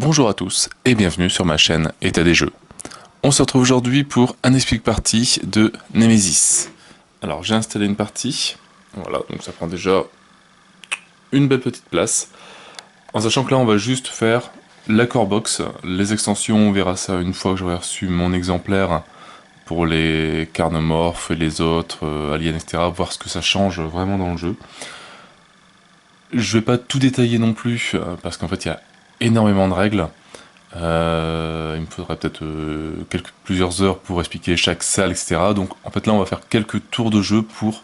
Bonjour à tous et bienvenue sur ma chaîne État des jeux. On se retrouve aujourd'hui pour un explique partie de Nemesis. Alors j'ai installé une partie, voilà, donc ça prend déjà une belle petite place. En sachant que là on va juste faire la core box, les extensions on verra ça une fois que j'aurai reçu mon exemplaire pour les carnomorphes et les autres, aliens etc, voir ce que ça change vraiment dans le jeu. Je vais pas tout détailler non plus, parce qu'en fait il y a énormément de règles. Il me faudrait peut-être plusieurs heures pour expliquer chaque salle, etc. Donc en fait là on va faire quelques tours de jeu pour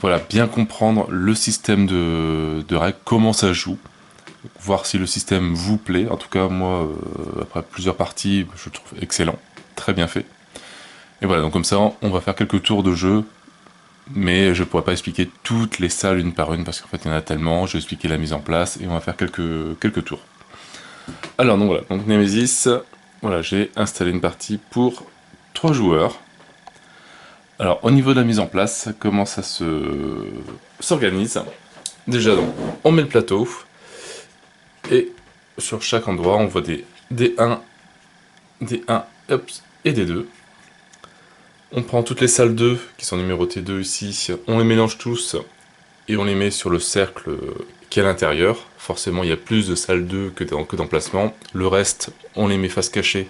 voilà, bien comprendre le système de règles, comment ça joue, voir si le système vous plaît. En tout cas moi, après plusieurs parties, je le trouve excellent, très bien fait. Et voilà, donc comme ça on va faire quelques tours de jeu, mais je pourrais pas expliquer toutes les salles une par une, parce qu'en fait il y en a tellement, je vais expliquer la mise en place, et on va faire quelques tours. Alors donc voilà, donc Nemesis, voilà, j'ai installé une partie pour 3 joueurs. Alors au niveau de la mise en place, comment ça s'organise? Déjà donc, on met le plateau, et sur chaque endroit on voit des D1, D1 hop, et D2. On prend toutes les salles 2, qui sont numérotées 2 ici, on les mélange tous, et on les met sur le cercle qui est à l'intérieur. Forcément il y a plus de salles 2 que d'emplacements. Le reste, on les met face cachée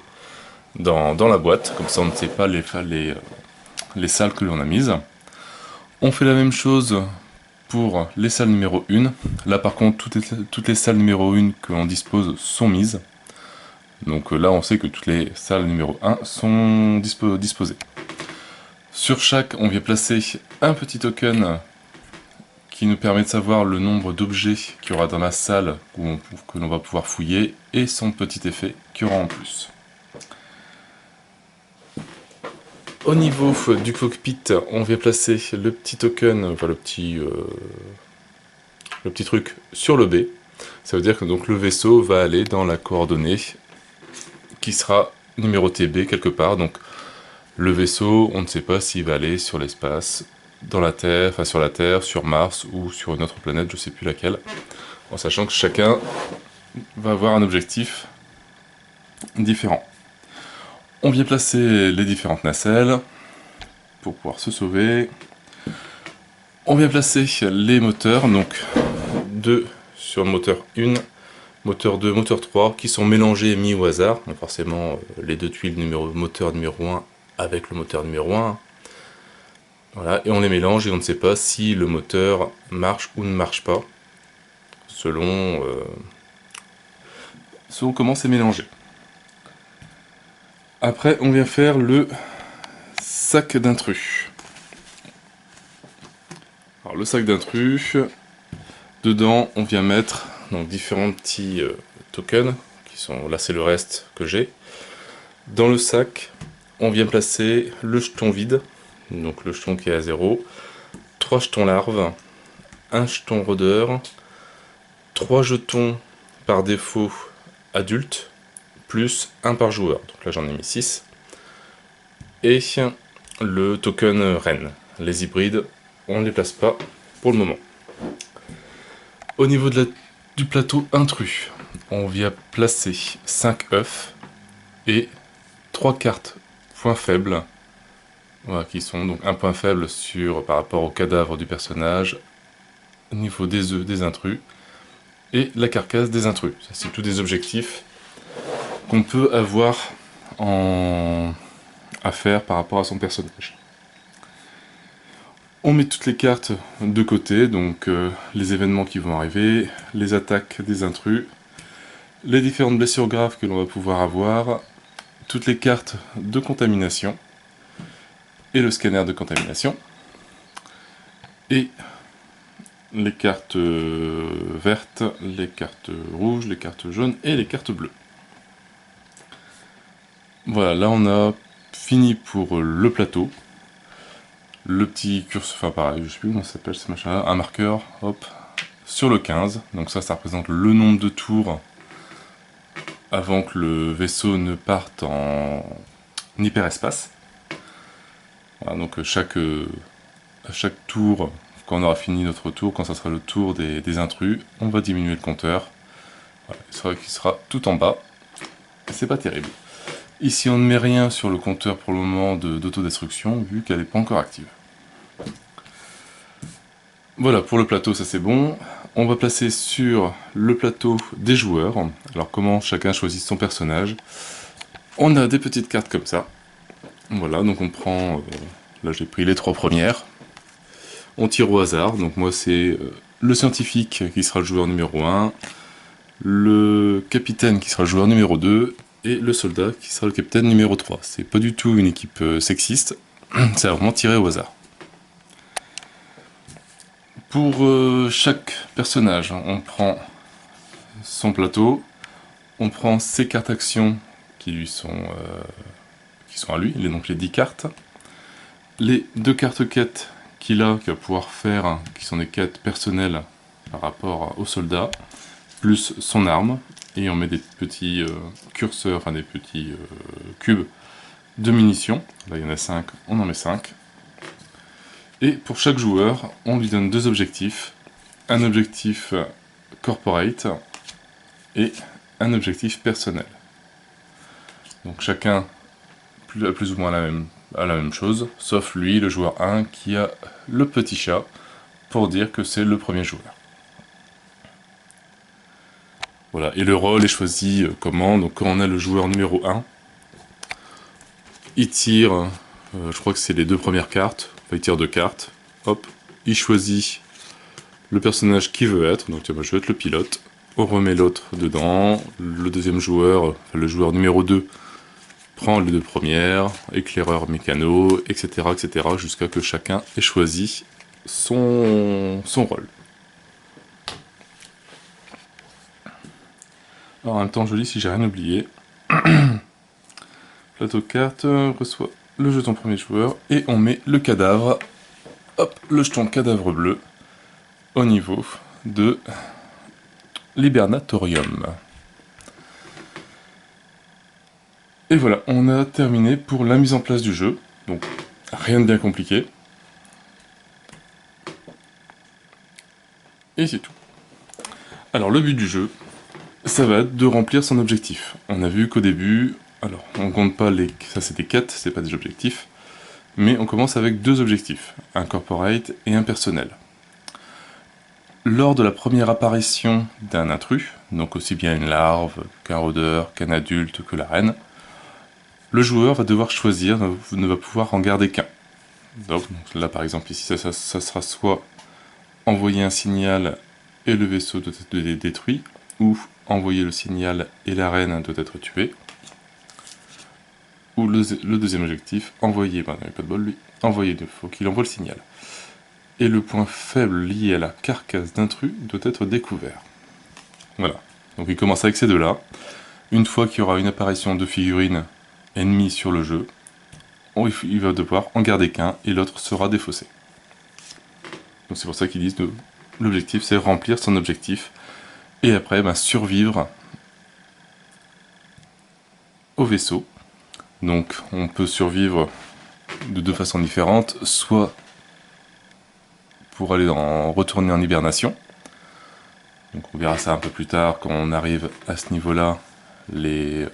dans la boîte, comme ça on ne sait pas les salles que l'on a mises. On fait la même chose pour les salles numéro 1. Là par contre, toutes les salles numéro 1 que l'on dispose sont mises. Donc là on sait que toutes les salles numéro 1 sont disposées. Sur chaque, on vient placer un petit token qui nous permet de savoir le nombre d'objets qu'il y aura dans la salle que l'on va pouvoir fouiller, et son petit effet qu'il y aura en plus. Au niveau du cockpit, on vient placer le petit token, enfin le petit truc sur le B. Ça veut dire que donc le vaisseau va aller dans la coordonnée qui sera numérotée B quelque part. Donc le vaisseau, on ne sait pas s'il va aller sur l'espace, dans la Terre, enfin sur la Terre, sur Mars ou sur une autre planète, je ne sais plus laquelle. En sachant que chacun va avoir un objectif différent. On vient placer les différentes nacelles pour pouvoir se sauver. On vient placer les moteurs, donc 2 sur le moteur 1, moteur 2, moteur 3, qui sont mélangés et mis au hasard. Donc forcément, les deux tuiles moteur numéro 1 avec le moteur numéro 1. Voilà, et on les mélange et on ne sait pas si le moteur marche ou ne marche pas, selon comment c'est mélangé. Après, on vient faire le sac d'intrus. Alors le sac d'intrus, dedans on vient mettre donc différents petits tokens, qui sont, là c'est le reste que j'ai. Dans le sac, on vient placer le jeton vide, donc le jeton qui est à 0, 3 jetons larves, 1 jeton rôdeur, 3 jetons par défaut adultes, plus 1 par joueur, donc là j'en ai mis 6, et le token reine. Les hybrides, on ne les place pas pour le moment. Au niveau du plateau intrus, on vient placer 5 œufs et 3 cartes points faibles, voilà, qui sont donc un point faible par rapport au cadavre du personnage, au niveau des œufs des intrus, et la carcasse des intrus. Ça, c'est tous des objectifs qu'on peut avoir à faire par rapport à son personnage. On met toutes les cartes de côté, donc les événements qui vont arriver, les attaques des intrus, les différentes blessures graves que l'on va pouvoir avoir, toutes les cartes de contamination, et le scanner de contamination, et les cartes vertes, les cartes rouges, les cartes jaunes et les cartes bleues. Voilà, là on a fini pour le plateau. Le petit curseur, enfin pareil, je sais plus comment ça s'appelle ce machin là, un marqueur, hop, sur le 15. Donc ça représente le nombre de tours avant que le vaisseau ne parte en hyperespace. Voilà, donc à chaque tour, quand on aura fini notre tour, quand ça sera le tour des intrus, on va diminuer le compteur Voilà, c'est vrai qu'il sera tout en bas. C'est pas terrible. Ici, on ne met rien sur le compteur pour le moment d'autodestruction, vu qu'elle n'est pas encore active. Voilà, pour le plateau, ça c'est bon. On va placer sur le plateau des joueurs. Alors, comment chacun choisit son personnage. On a des petites cartes comme ça. Voilà, donc on prend... là, j'ai pris les 3 premières. On tire au hasard. Donc moi, c'est le scientifique qui sera le joueur numéro 1, le capitaine qui sera le joueur numéro 2, et le soldat qui sera le capitaine numéro 3. C'est pas du tout une équipe sexiste, c'est vraiment tiré au hasard. Pour chaque personnage, on prend son plateau, on prend ses cartes actions qui sont à lui, donc les 10 cartes, les 2 cartes quêtes qu'il va pouvoir faire, qui sont des quêtes personnelles par rapport au soldat, plus son arme, et on met des petits curseurs, enfin des petits cubes de munitions. Là il y en a 5, on en met 5. Et pour chaque joueur, on lui donne 2 objectifs. Un objectif corporate et un objectif personnel. Donc chacun a plus ou moins la même chose, sauf lui, le joueur 1, qui a le petit chat, pour dire que c'est le premier joueur. Voilà, et le rôle est choisi comment? Donc quand on a le joueur numéro 1, il tire, je crois que c'est les 2 premières cartes, enfin il tire 2 cartes, hop, il choisit le personnage qu'il veut être, donc tiens, moi, je veux être le pilote, on remet l'autre dedans, le deuxième joueur, enfin, le joueur numéro 2, prend les 2 premières, éclaireur mécano, etc., etc., jusqu'à que chacun ait choisi son rôle. Alors en même temps, je lis si j'ai rien oublié. Plateau de cartes reçoit le jeton premier joueur et on met le cadavre, hop, le jeton cadavre bleu au niveau de l'hibernatorium. Et voilà, on a terminé pour la mise en place du jeu. Donc, rien de bien compliqué. Et c'est tout. Alors, le but du jeu, ça va être de remplir son objectif. On a vu qu'au début, alors, on compte pas les... ça c'est des quêtes, c'est pas des objectifs. Mais on commence avec 2 objectifs, un corporate et un personnel. Lors de la première apparition d'un intrus, donc aussi bien une larve, qu'un rôdeur, qu'un adulte, que la reine, le joueur va devoir choisir, ne va pouvoir en garder qu'un. Donc là par exemple ici ça sera soit envoyer un signal et le vaisseau doit être détruit, ou envoyer le signal et la reine doit être tuée. Ou le deuxième objectif, envoyer, ben, il n'y a pas de bol lui, envoyer, il faut qu'il envoie le signal. Et le point faible lié à la carcasse d'intrus doit être découvert. Voilà, donc il commence avec ces 2 là. Une fois qu'il y aura une apparition de figurines ennemies sur le jeu, il va devoir en garder qu'un et l'autre sera défaussé. Donc c'est pour ça qu'ils disent que l'objectif c'est remplir son objectif et après ben, survivre au vaisseau. Donc on peut survivre de 2 façons différentes, soit pour aller retourner en hibernation. Donc on verra ça un peu plus tard quand on arrive à ce niveau-là. Les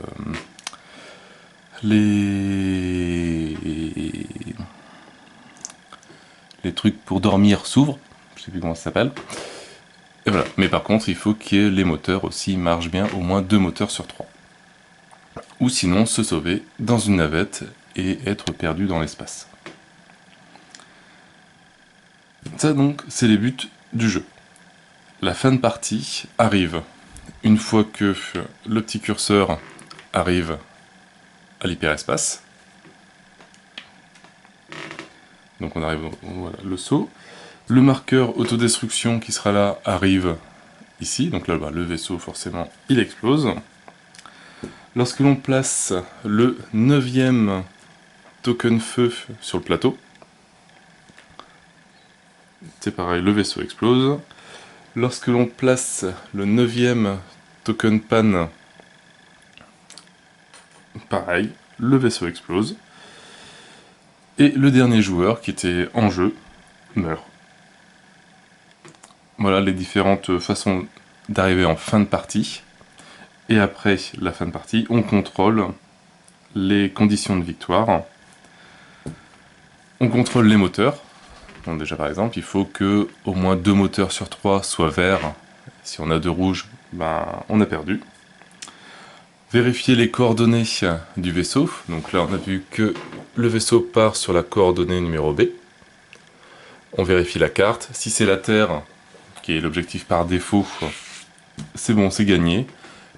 trucs pour dormir s'ouvrent, je sais plus comment ça s'appelle. Et voilà. Mais par contre, il faut que les moteurs aussi marchent bien, au moins 2 moteurs sur 3. Ou sinon, se sauver dans une navette et être perdu dans l'espace. Ça donc, c'est les buts du jeu. La fin de partie arrive une fois que le petit curseur arrive à l'hyperespace. Donc on arrive, voilà, le saut. Le marqueur autodestruction qui sera là arrive ici, donc là bah, le vaisseau forcément il explose. Lorsque l'on place le 9e token feu sur le plateau, c'est pareil, le vaisseau explose. Lorsque l'on place le 9e token panne, pareil, le vaisseau explose. Et le dernier joueur qui était en jeu meurt. Voilà les différentes façons d'arriver en fin de partie. Et après la fin de partie, on contrôle les conditions de victoire. On contrôle les moteurs. Donc déjà par exemple, il faut que au moins 2 moteurs sur 3 soient verts. Si on a 2 rouges, ben, on a perdu. Vérifier les coordonnées du vaisseau. Donc là on a vu que le vaisseau part sur la coordonnée numéro B. On vérifie la carte. Si c'est la Terre, qui est l'objectif par défaut, c'est bon, c'est gagné.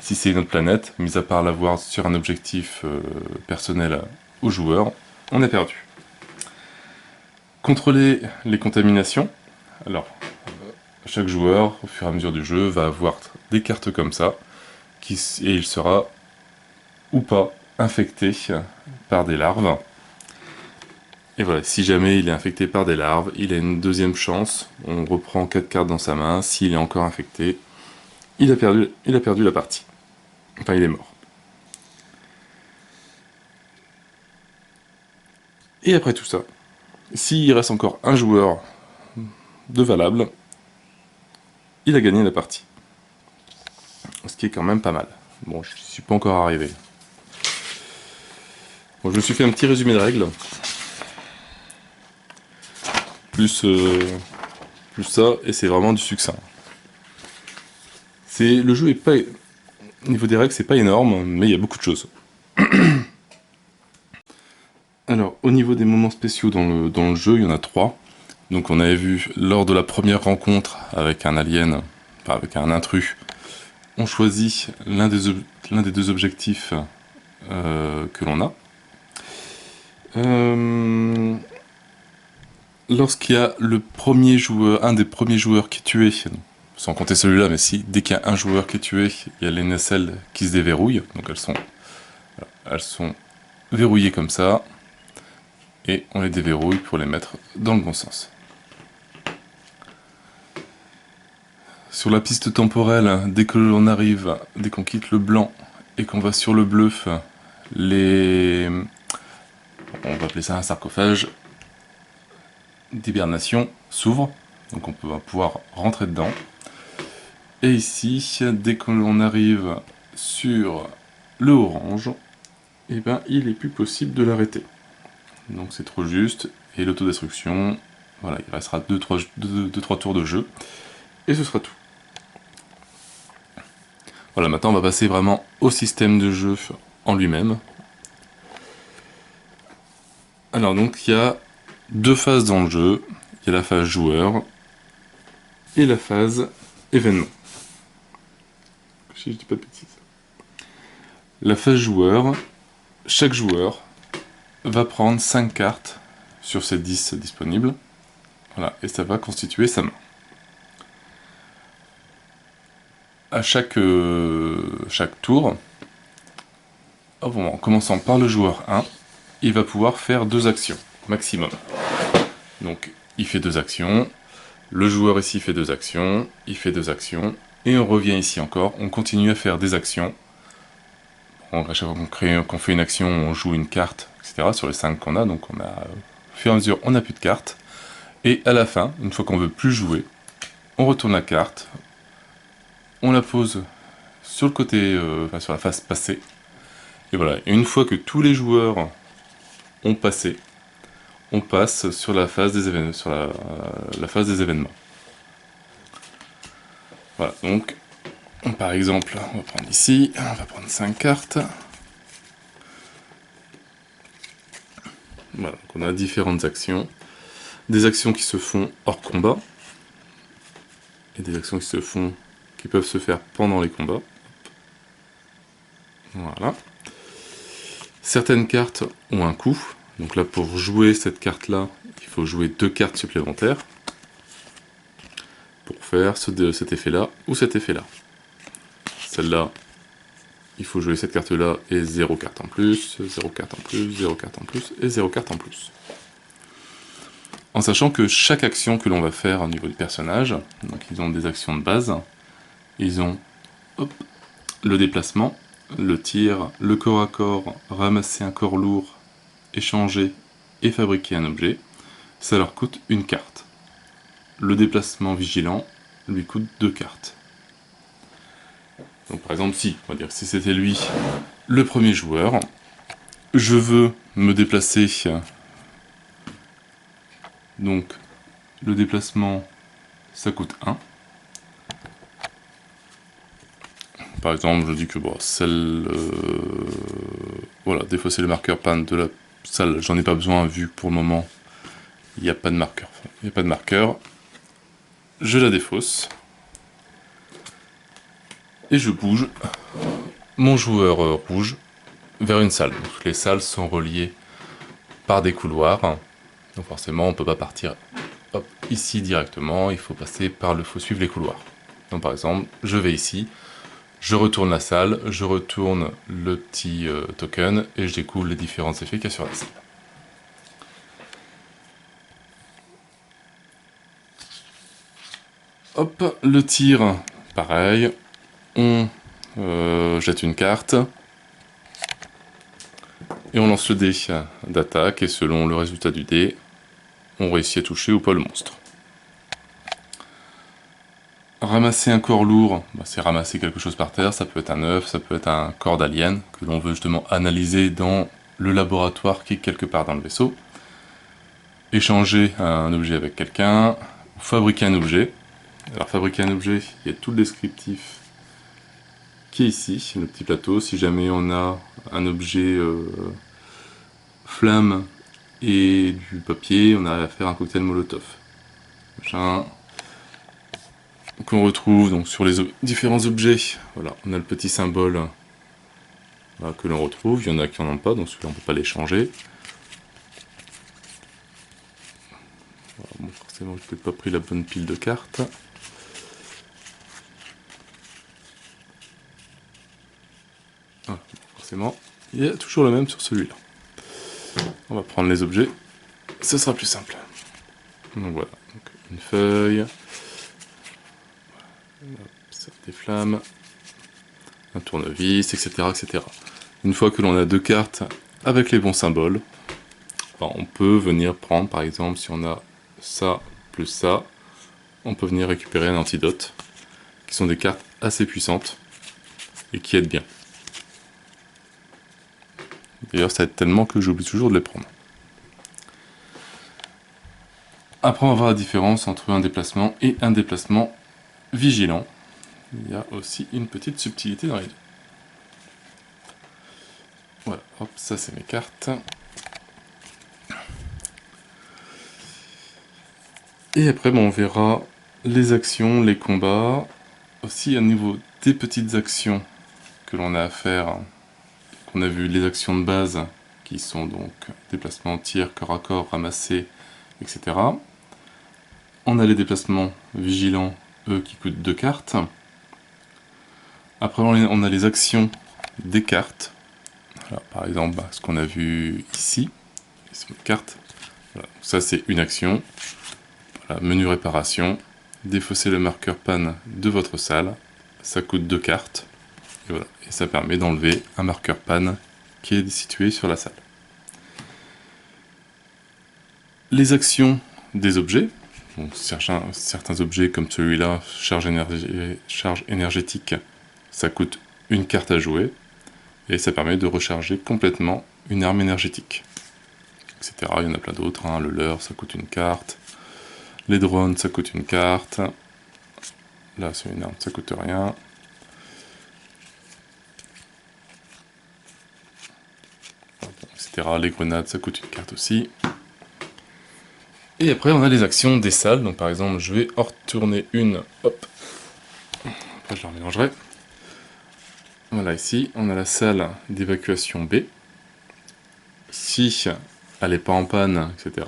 Si c'est une autre planète, mis à part l'avoir sur un objectif personnel au joueur, on a perdu. Contrôler les contaminations. Alors, chaque joueur, au fur et à mesure du jeu, va avoir des cartes comme ça, et il sera ou pas infecté par des larves. Et voilà, si jamais il est infecté par des larves, il a une deuxième chance. On reprend 4 cartes dans sa main. S'il est encore infecté, il a perdu la partie. Enfin, il est mort. Et après tout ça, s'il reste encore un joueur de valable, il a gagné la partie. Ce qui est quand même pas mal. Bon, je ne suis pas encore arrivé. Bon, je me suis fait un petit résumé de règles. Plus ça, et c'est vraiment du succinct. Le jeu est pas... Au niveau des règles, c'est pas énorme, mais il y a beaucoup de choses. Alors, au niveau des moments spéciaux dans le jeu, il y en a 3. Donc on avait vu lors de la première rencontre avec un alien, enfin avec un intrus, on choisit l'un des 2 objectifs que l'on a. Lorsqu'il y a un des premiers joueurs qui est tué, sans compter celui-là, mais si, dès qu'il y a un joueur qui est tué, il y a les nacelles qui se déverrouillent, donc elles sont verrouillées comme ça, et on les déverrouille pour les mettre dans le bon sens. Sur la piste temporelle, dès qu'on quitte le blanc et qu'on va sur le bleu, on va appeler ça un sarcophage d'hibernation s'ouvre, donc on va pouvoir rentrer dedans. Et ici, dès qu'on arrive sur le orange, et ben, il est plus possible de l'arrêter. Donc c'est trop juste, et l'autodestruction, voilà, il restera 2-3 tours de jeu, et ce sera tout. Voilà, maintenant on va passer vraiment au système de jeu en lui-même. Alors donc il y a 2 phases dans le jeu, il y a la phase joueur et la phase événement. Si je dis pas de bêtises. La phase joueur, chaque joueur va prendre 5 cartes sur ces 10 disponibles, voilà, et ça va constituer sa main. À chaque tour, en commençant par le joueur 1, il va pouvoir faire 2 actions, maximum. Donc, il fait 2 actions, le joueur ici fait 2 actions, il fait 2 actions, et on revient ici encore, on continue à faire des actions. Bon, à chaque fois qu'on fait une action, on joue une carte, etc. sur les 5 qu'on a, donc au fur et à mesure, on n'a plus de cartes. Et à la fin, une fois qu'on veut plus jouer, on retourne la carte, on la pose sur le côté, sur la face passée, et voilà. Et une fois que tous les joueurs ont passé, on passe sur la phase des événements, la phase des événements. Voilà, donc, par exemple, on va prendre ici, on va prendre 5 cartes. Voilà, donc on a différentes actions. Des actions qui se font hors combat, et des actions qui peuvent se faire pendant les combats. Voilà. Certaines cartes ont un coût, donc là pour jouer cette carte-là, il faut jouer 2 cartes supplémentaires pour faire cet effet-là ou cet effet-là. Celle-là, il faut jouer cette carte-là et 0 carte en plus, 0 carte en plus, 0 carte en plus et 0 carte en plus. En sachant que chaque action que l'on va faire au niveau du personnage, donc ils ont des actions de base, ils ont le déplacement, le tir, le corps à corps, ramasser un corps lourd, échanger et fabriquer un objet, ça leur coûte une carte. Le déplacement vigilant lui coûte 2 cartes. Donc par exemple, si, on va dire, si c'était lui le premier joueur, je veux me déplacer, donc le déplacement, ça coûte 1. Par exemple, je dis que bon, voilà, défausser le marqueur panne de la salle, j'en ai pas besoin vu que pour le moment, il n'y a pas de marqueur. Il n'y a pas de marqueur. Je la défausse. Et je bouge mon joueur rouge vers une salle. Donc, toutes les salles sont reliées par des couloirs. Donc forcément, on ne peut pas partir hop, ici directement, il faut passer par faut suivre les couloirs. Donc par exemple, je vais ici, je retourne la salle, je retourne le petit token et je découvre les différents effets qu'il y a sur la salle. Hop, le tir, pareil, on jette une carte et on lance le dé d'attaque et selon le résultat du dé, on réussit à toucher ou pas le monstre. Ramasser un corps lourd, bah, c'est ramasser quelque chose par terre, ça peut être un œuf, ça peut être un corps d'alien que l'on veut justement analyser dans le laboratoire qui est quelque part dans le vaisseau. Échanger un objet avec quelqu'un, fabriquer un objet. Alors fabriquer un objet, il y a tout le descriptif qui est ici, le petit plateau. Si jamais on a un objet flamme et du papier, on arrive à faire un cocktail Molotov. Machin. Qu'on retrouve donc sur les différents objets. Voilà, on a le petit symbole voilà, que l'on retrouve. Il y en a qui n'en ont pas, donc celui-là on ne peut pas les changer. Voilà, bon, forcément, je n'ai peut-être pas pris la bonne pile de cartes. Ah, forcément, il y a toujours le même sur celui-là. On va prendre les objets, ce sera plus simple. Donc voilà, donc, une feuille, des flammes, un tournevis, etc., etc. Une fois que l'on a deux cartes avec les bons symboles, on peut venir prendre, par exemple, si on a ça plus ça, on peut venir récupérer un antidote, qui sont des cartes assez puissantes et qui aident bien. D'ailleurs, ça aide tellement que j'oublie toujours de les prendre. Après, on va voir la différence entre un déplacement et un déplacement vigilant. Il y a aussi une petite subtilité dans les deux. Voilà, hop, ça c'est mes cartes. Et après, on verra les actions, les combats. Aussi, au niveau des petites actions que l'on a à faire, on a vu les actions de base, qui sont donc déplacement, tir, corps à corps, ramasser, etc. On a les déplacements vigilants, eux, qui coûtent 2 cartes. Après, on a les actions des cartes. Voilà, par exemple, ce qu'on a vu ici, une carte. Voilà, ça, c'est une action. Voilà, menu réparation. Défausser le marqueur panne de votre salle. Ça coûte 2 cartes. Et, voilà, et ça permet d'enlever un marqueur panne qui est situé sur la salle. Les actions des objets. Donc, certains objets comme celui-là, charge énergétique, ça coûte une carte à jouer. Et ça permet de recharger complètement une arme énergétique. Etc. Il y en a plein d'autres. Hein. Le leurre, ça coûte une carte. Les drones, ça coûte une carte. Là, c'est une arme, ça coûte rien. Etc. Les grenades, ça coûte une carte aussi. Et après, on a les actions des salles. Donc, par exemple, je vais en retourner une. Hop. Après, je la remélangerai. Voilà, ici, on a la salle d'évacuation B. Si elle n'est pas en panne, etc.,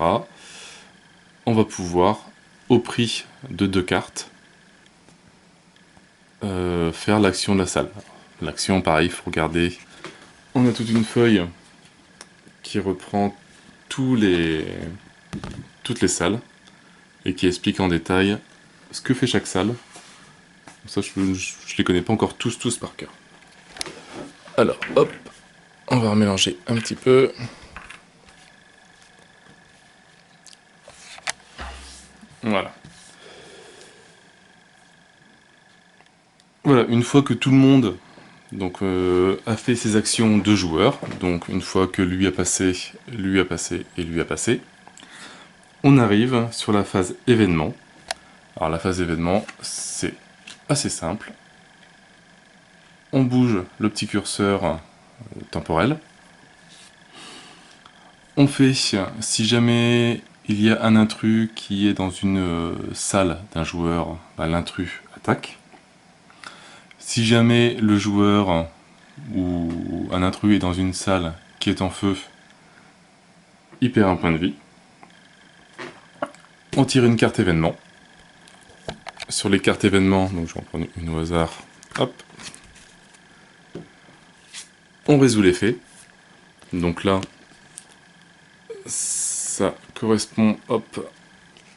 on va pouvoir, au prix de 2 cartes, faire l'action de la salle. L'action, pareil, il faut regarder. On a toute une feuille qui reprend toutes les salles et qui explique en détail ce que fait chaque salle. Ça, je les connais pas encore tous par cœur. Alors, hop, on va remélanger un petit peu. Voilà. Voilà, une fois que tout le monde donc, a fait ses actions de joueur, donc une fois que lui a passé, lui a passé et lui a passé, on arrive sur la phase événement. Alors la phase événement, c'est assez simple. On bouge le petit curseur temporel. On fait, si jamais il y a un intrus qui est dans une salle d'un joueur, bah, l'intrus attaque. Si jamais le joueur ou un intrus est dans une salle qui est en feu, il perd un point de vie. On tire une carte événement. Sur les cartes événements, donc je vais en prendre une au hasard, hop. On résout l'effet. Donc là, ça correspond, hop,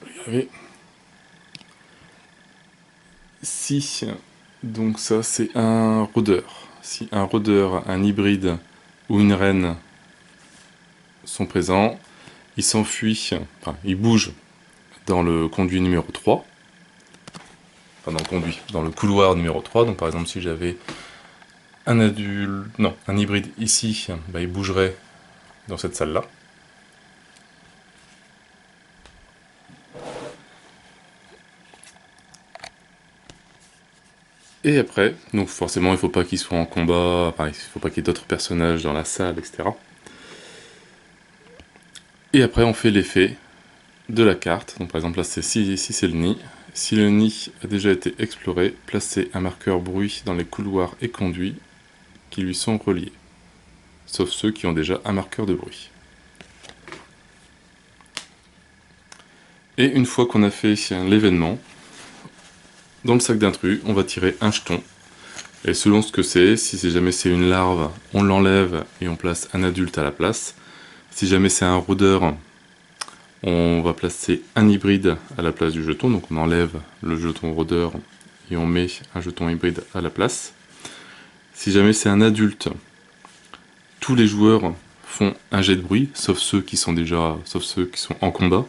regardez. Si, donc ça c'est un rôdeur. Si un rôdeur, un hybride ou une reine sont présents, il s'enfuit, enfin il bouge dans le conduit numéro 3. Enfin dans le conduit, dans le couloir numéro 3. Donc par exemple si j'avais un adulte, non, un hybride ici, bah, il bougerait dans cette salle-là. Et après, donc forcément il ne faut pas qu'il soit en combat, enfin, il ne faut pas qu'il y ait d'autres personnages dans la salle, etc. Et après on fait l'effet de la carte. Donc par exemple là c'est si c'est le nid. Si le nid a déjà été exploré, placez un marqueur bruit dans les couloirs et conduits qui lui sont reliés. Sauf ceux qui ont déjà un marqueur de bruit. Et une fois qu'on a fait l'événement, dans le sac d'intrus, on va tirer un jeton. Et selon ce que c'est, si jamais c'est une larve, on l'enlève et on place un adulte à la place. Si jamais c'est un rôdeur, on va placer un hybride à la place du jeton. Donc on enlève le jeton rôdeur et on met un jeton hybride à la place. Si jamais c'est un adulte, tous les joueurs font un jet de bruit, sauf ceux qui sont en combat.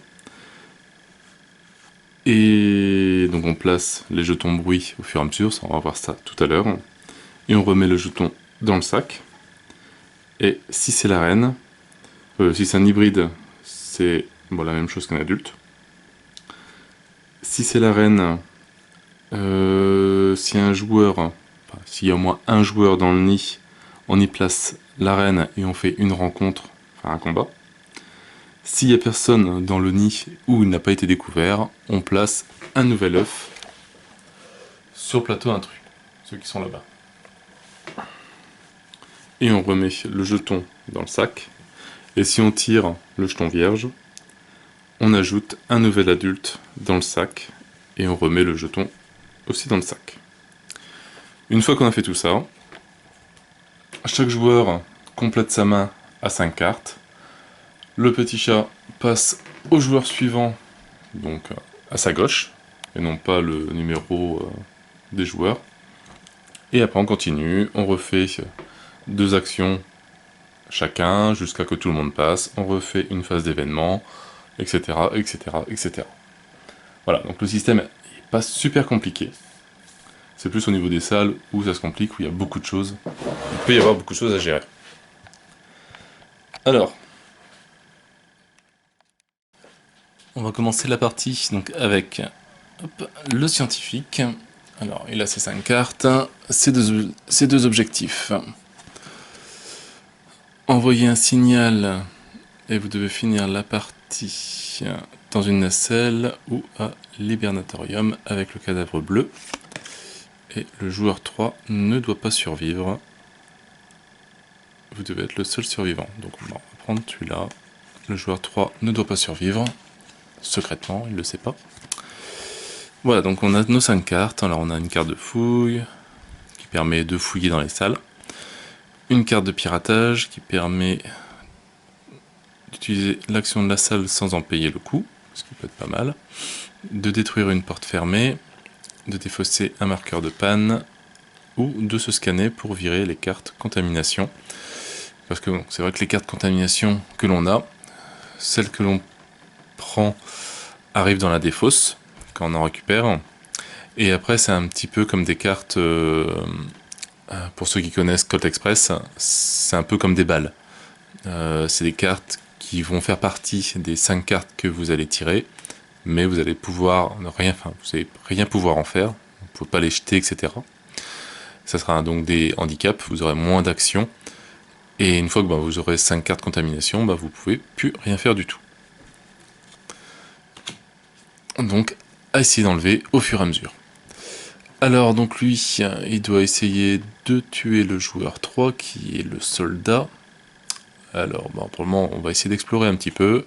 Et donc on place les jetons bruit au fur et à mesure, on va voir ça tout à l'heure. Et on remet le jeton dans le sac. Et si c'est la reine, si c'est un hybride, c'est bon, la même chose qu'un adulte. Si c'est la reine, si un joueur, enfin, s'il y a au moins un joueur dans le nid, on y place la reine et on fait une rencontre, enfin un combat. S'il n'y a personne dans le nid où il n'a pas été découvert, on place un nouvel œuf sur le plateau intrus, ceux qui sont là-bas. Et on remet le jeton dans le sac. Et si on tire le jeton vierge, on ajoute un nouvel adulte dans le sac et on remet le jeton aussi dans le sac. Une fois qu'on a fait tout ça, chaque joueur complète sa main à 5 cartes. Le petit chat passe au joueur suivant, donc à sa gauche, et non pas le numéro des joueurs. Et après on continue, on refait 2 actions chacun jusqu'à que tout le monde passe, on refait une phase d'événement, etc., etc., etc. Voilà, donc le système n'est pas super compliqué. C'est plus au niveau des salles où ça se complique, où il y a beaucoup de choses. Il peut y avoir beaucoup de choses à gérer. Alors, on va commencer la partie donc avec le scientifique. Alors, il a ses 5 cartes, ses deux objectifs. Envoyer un signal et vous devez finir la partie dans une nacelle ou à l'hibernatorium avec le cadavre bleu. Et le joueur 3 ne doit pas survivre. Vous devez être le seul survivant. Donc on va prendre celui-là. Le joueur 3 ne doit pas survivre. Secrètement, il ne le sait pas. Voilà, donc on a nos 5 cartes. Alors on a une carte de fouille qui permet de fouiller dans les salles. Une carte de piratage qui permet d'utiliser l'action de la salle sans en payer le coût, ce qui peut être pas mal. De détruire une porte fermée, de défausser un marqueur de panne, ou de se scanner pour virer les cartes contamination. Parce que bon, c'est vrai que les cartes contamination que l'on a, celles que l'on prend arrivent dans la défausse, quand on en récupère. Et après, c'est un petit peu comme des cartes, pour ceux qui connaissent Colt Express, c'est un peu comme des balles. C'est des cartes qui vont faire partie des 5 cartes que vous allez tirer, mais vous allez pouvoir vous allez rien pouvoir en faire, vous ne pouvez pas les jeter, etc. Ça sera donc des handicaps, vous aurez moins d'actions, et une fois que vous aurez 5 cartes contamination, vous pouvez plus rien faire du tout. Donc, à essayer d'enlever au fur et à mesure. Alors, donc lui, il doit essayer de tuer le joueur 3, qui est le soldat. Alors, pour le moment, on va essayer d'explorer un petit peu.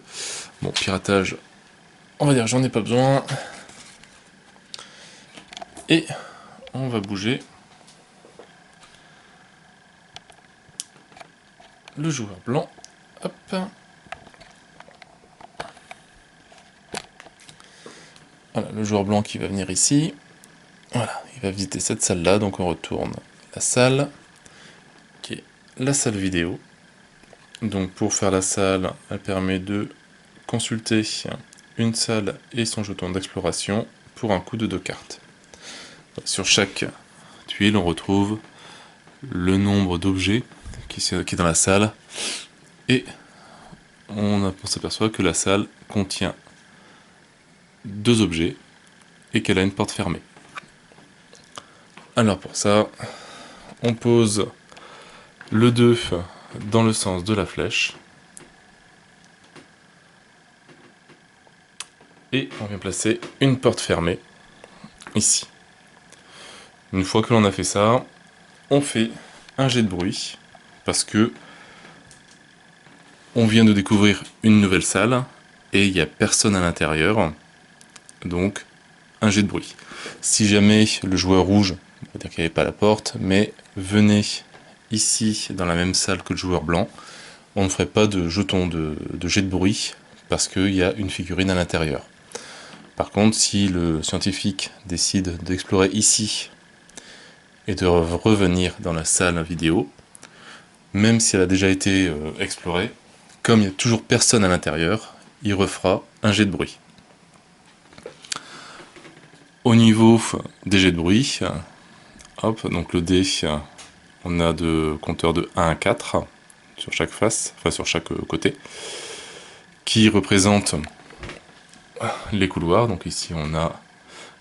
Bon, piratage, on va dire j'en ai pas besoin. Et on va bouger le joueur blanc. Hop. Voilà, le joueur blanc qui va venir ici. Voilà, il va visiter cette salle-là, donc on retourne la salle, qui est la salle vidéo. Donc pour faire la salle, elle permet de consulter une salle et son jeton d'exploration pour un coût de 2 cartes. Sur chaque tuile, on retrouve le nombre d'objets qui est dans la salle, et on s'aperçoit que la salle contient 2 objets et qu'elle a une porte fermée. Alors pour ça, on pose le 2 dans le sens de la flèche, et on vient placer une porte fermée ici. Une fois que l'on a fait ça, on fait un jet de bruit, parce que on vient de découvrir une nouvelle salle, et il n'y a personne à l'intérieur, donc un jet de bruit. Si jamais le joueur rouge, on va dire qu'il n'y avait pas la porte, mais venez ici dans la même salle que le joueur blanc, on ne ferait pas de jeton de jet de bruit, parce qu'il y a une figurine à l'intérieur. Par contre, si le scientifique décide d'explorer ici, et de revenir dans la salle vidéo, même si elle a déjà été explorée, comme il n'y a toujours personne à l'intérieur, il refera un jet de bruit. Au niveau des jets de bruit, hop, donc le dé, on a de compteur de 1 à 4 sur chaque face, enfin sur chaque côté, qui représente les couloirs. Donc ici on a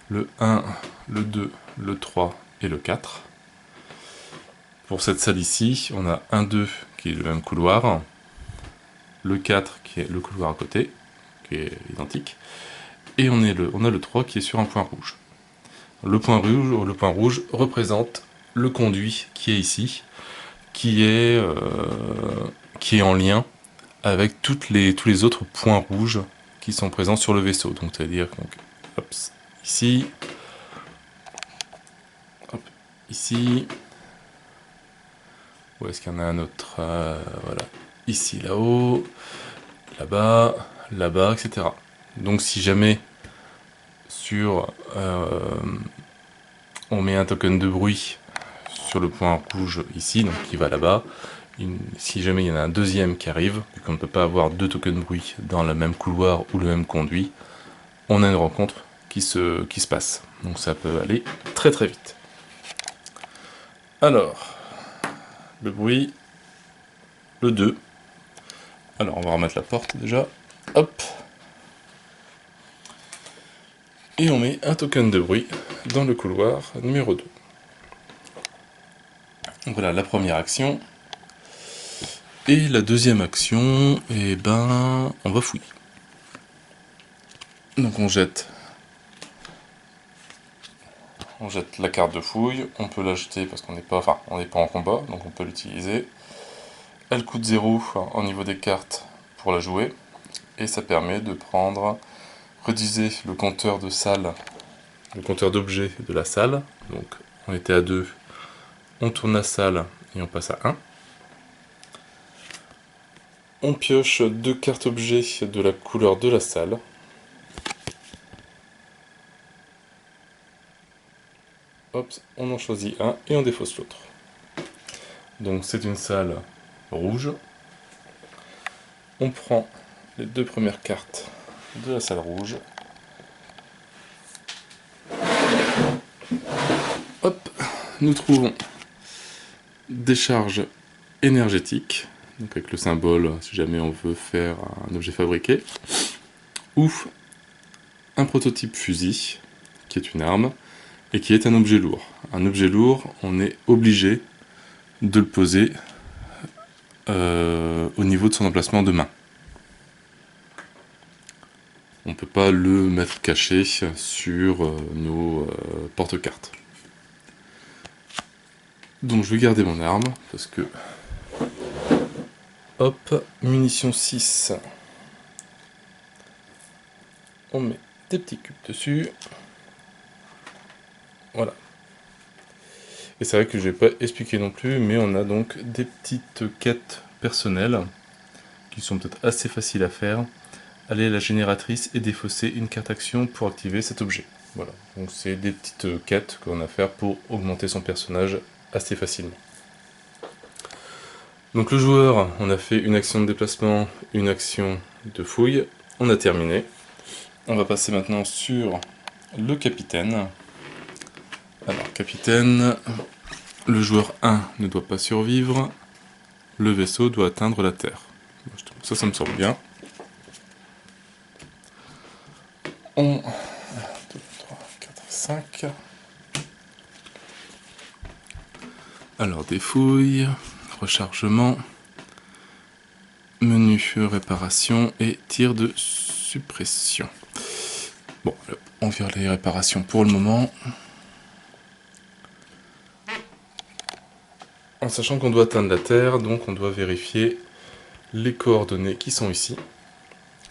le 1, le 2, le 3 et le 4. Pour cette salle ici, on a 1, 2 qui est le même couloir, le 4 qui est le couloir à côté, qui est identique, et on a le 3 qui est sur un point rouge. Le point rouge représente le conduit qui est ici, qui est en lien avec tous les autres points rouges qui sont présents sur le vaisseau. Donc c'est-à-dire ici, hop, ici, où est-ce qu'il y en a un autre, voilà, ici, là-haut, là-bas, là-bas, etc. Donc si jamais on met un token de bruit sur le point rouge ici, donc qui va là-bas, si jamais il y en a un deuxième qui arrive, vu qu'on ne peut pas avoir 2 tokens de bruit dans le même couloir ou le même conduit, on a une rencontre qui se passe. Donc ça peut aller très très vite. Alors, le bruit, le 2. Alors on va remettre la porte déjà. Hop. Et on met un token de bruit dans le couloir numéro 2. Donc voilà la première action. Et la deuxième action, on va fouiller. Donc on jette la carte de fouille, on peut la jeter parce qu'on n'est pas en combat, donc on peut l'utiliser. Elle coûte 0 au niveau des cartes pour la jouer, et ça permet de rediviser le compteur de salle, le compteur d'objets de la salle. Donc on était à 2, on tourne la salle et on passe à 1. On pioche 2 cartes objets de la couleur de la salle. Hop, on en choisit un et on défausse l'autre. Donc c'est une salle rouge. On prend les 2 premières cartes de la salle rouge. nous trouvons des charges énergétiques, donc avec le symbole si jamais on veut faire un objet fabriqué, ou un prototype fusil, qui est une arme, et qui est un objet lourd. Un objet lourd, on est obligé de le poser au niveau de son emplacement de main. On ne peut pas le mettre caché sur nos porte-cartes. Donc je vais garder mon arme, parce que... Hop, munition 6. On met des petits cubes dessus. Voilà. Et c'est vrai que je vais pas expliquer non plus, mais on a donc des petites quêtes personnelles qui sont peut-être assez faciles à faire. Aller à la génératrice et défausser une carte action pour activer cet objet. Voilà, donc c'est des petites quêtes qu'on a à faire pour augmenter son personnage assez facilement. Donc le joueur, on a fait une action de déplacement, une action de fouille, on a terminé. On va passer maintenant sur le capitaine. Alors capitaine, le joueur 1 ne doit pas survivre, le vaisseau doit atteindre la Terre. Ça me semble bien. On... 1, 2, 3, 4, 5. Alors défouille, rechargement, menu réparation et tir de suppression. Bon, on vire les réparations pour le moment. En sachant qu'on doit atteindre la Terre, donc on doit vérifier les coordonnées qui sont ici.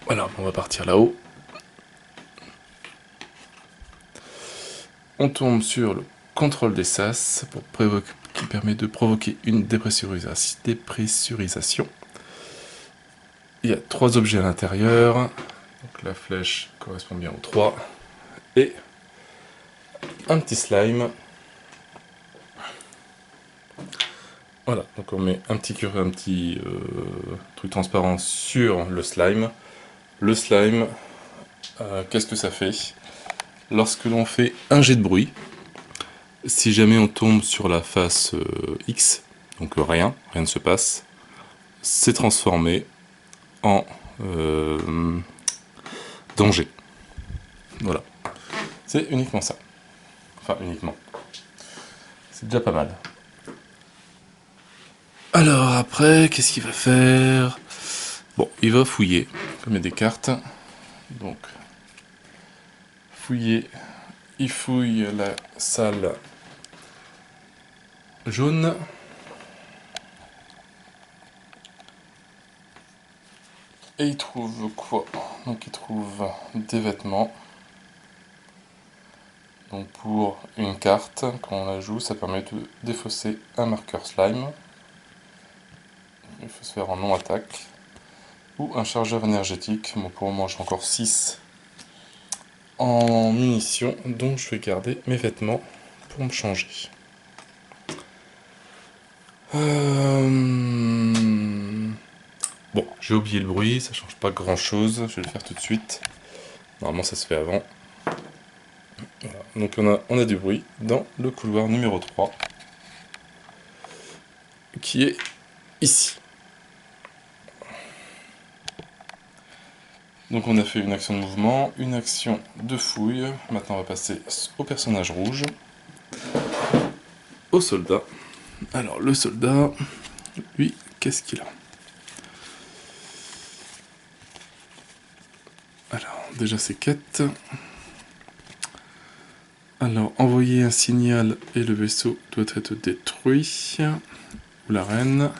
Voilà, on va partir là-haut. On tombe sur le contrôle des sas qui permet de provoquer une dépressurisation. Il y a 3 objets à l'intérieur. Donc la flèche correspond bien aux 3. Et un petit slime. Voilà, donc on met un petit truc transparent sur le slime. Le slime, qu'est-ce que ça fait? Lorsque l'on fait un jet de bruit, si jamais on tombe sur la face X, donc rien ne se passe, c'est transformé en danger. Voilà. C'est uniquement ça. Enfin, uniquement. C'est déjà pas mal. Alors après, qu'est-ce qu'il va faire? Bon, il va fouiller, comme il y a des cartes. Donc, fouiller. Il fouille la salle jaune. Et il trouve quoi? Donc il trouve des vêtements. Donc pour une carte, quand on la joue, ça permet de défausser un marqueur slime. Il faut se faire en non-attaque. Ou un chargeur énergétique. Bon, pour le moment j'ai encore 6 en munitions, donc je vais garder mes vêtements pour me changer. Bon, j'ai oublié le bruit, ça change pas grand chose, je vais le faire tout de suite. Normalement ça se fait avant. Voilà. Donc on a du bruit dans le couloir numéro 3, qui est ici. Donc on a fait une action de mouvement, une action de fouille. Maintenant on va passer au personnage rouge, au soldat. Alors le soldat, lui, qu'est-ce qu'il a? Alors déjà ses quêtes. Alors envoyer un signal et le vaisseau doit être détruit, ou la reine.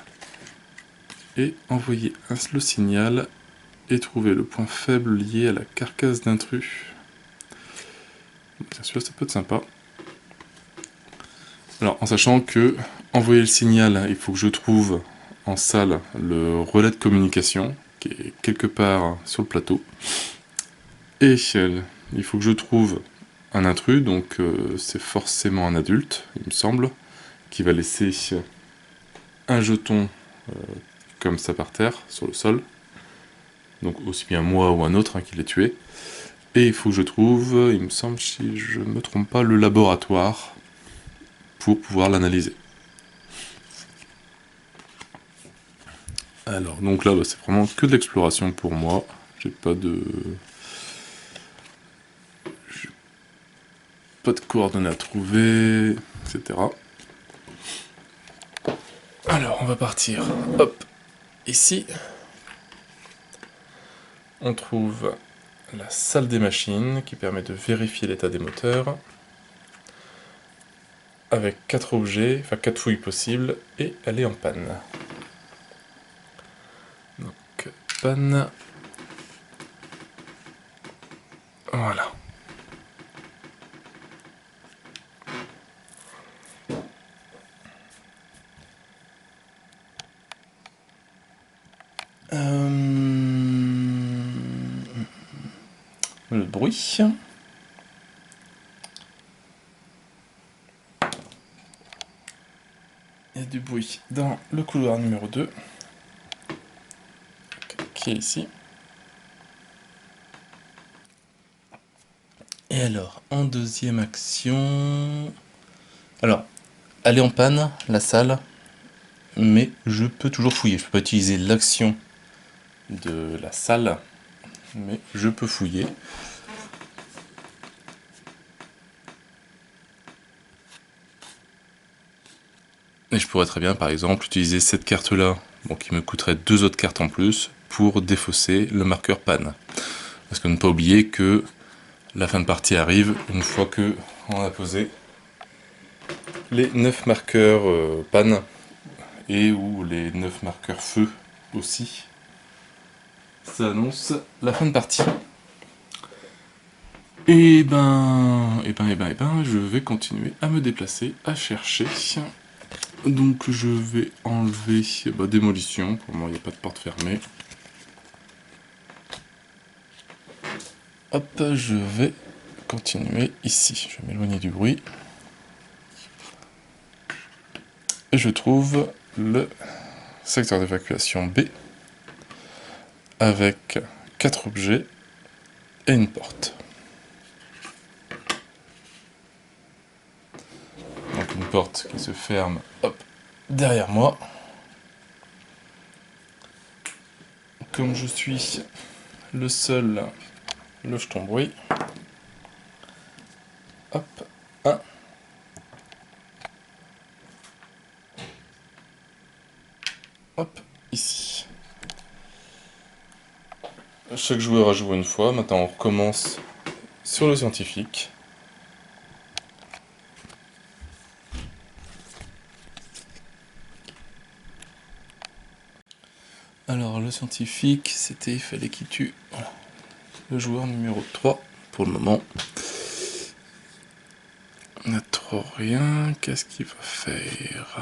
Et envoyer le signal et trouver le point faible lié à la carcasse d'intrus. Bien sûr, ça peut être sympa. Alors, en sachant que envoyer le signal, il faut que je trouve en salle le relais de communication, qui est quelque part sur le plateau. Et il faut que je trouve un intrus, donc c'est forcément un adulte, il me semble, qui va laisser un jeton comme ça par terre, sur le sol. Donc aussi bien moi ou un autre qui l'ait tué. Et il faut que je trouve, il me semble, si je ne me trompe pas, le laboratoire pour pouvoir l'analyser. Alors, donc là, c'est vraiment que de l'exploration pour moi. J'ai pas de coordonnées à trouver, etc. Alors, on va partir. Hop, ici. On trouve la salle des machines qui permet de vérifier l'état des moteurs. Avec 4 objets, enfin 4 fouilles possibles, et elle est en panne. Donc, panne. Voilà. Le bruit. Il y a du bruit dans le couloir numéro 2, qui est ici. Et alors, en deuxième action... Alors, elle est en panne, la salle, mais je peux toujours fouiller. Je peux pas utiliser l'action de la salle, mais je peux fouiller. Et je pourrais très bien, par exemple, utiliser cette carte-là, bon, qui me coûterait 2 autres cartes en plus, pour défausser le marqueur panne. Parce que ne pas oublier que la fin de partie arrive une fois que on a posé les 9 marqueurs panne, et ou les 9 marqueurs feu aussi. Ça annonce la fin de partie. Et je vais continuer à me déplacer, à chercher. Donc je vais enlever démolition, pour moi il n'y a pas de porte fermée. Hop, je vais continuer ici, je vais m'éloigner du bruit. Et je trouve le secteur d'évacuation B, avec 4 objets et une porte. Donc une porte qui se ferme, hop, derrière moi. Comme je suis le seul le jeton bruit, hop, 1. Hop, ici. Chaque joueur a joué une fois, maintenant on recommence sur le scientifique. Alors le scientifique, il fallait qu'il tue le joueur numéro 3 pour le moment. On n'a trop rien, qu'est-ce qu'il va faire?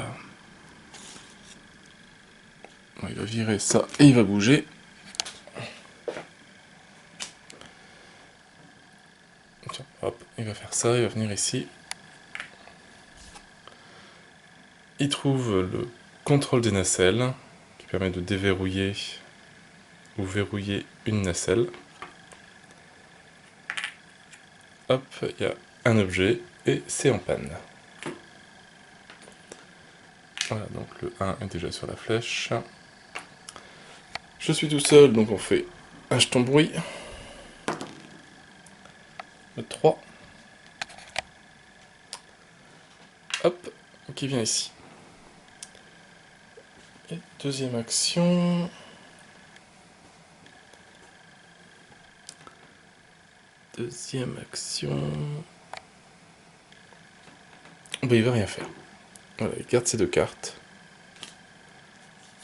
Bon, il va virer ça et il va bouger. Tiens, hop, il va faire ça, il va venir ici. Il trouve le contrôle des nacelles, qui permet de déverrouiller ou verrouiller une nacelle. Hop, il y a un objet et c'est en panne. Voilà, donc le 1 est déjà sur la flèche. Je suis tout seul, donc on fait un jeton bruit. Le 3. Hop, qui vient ici. Et deuxième action. Deuxième action. Ben, il va rien faire. Voilà, il garde ses 2 cartes.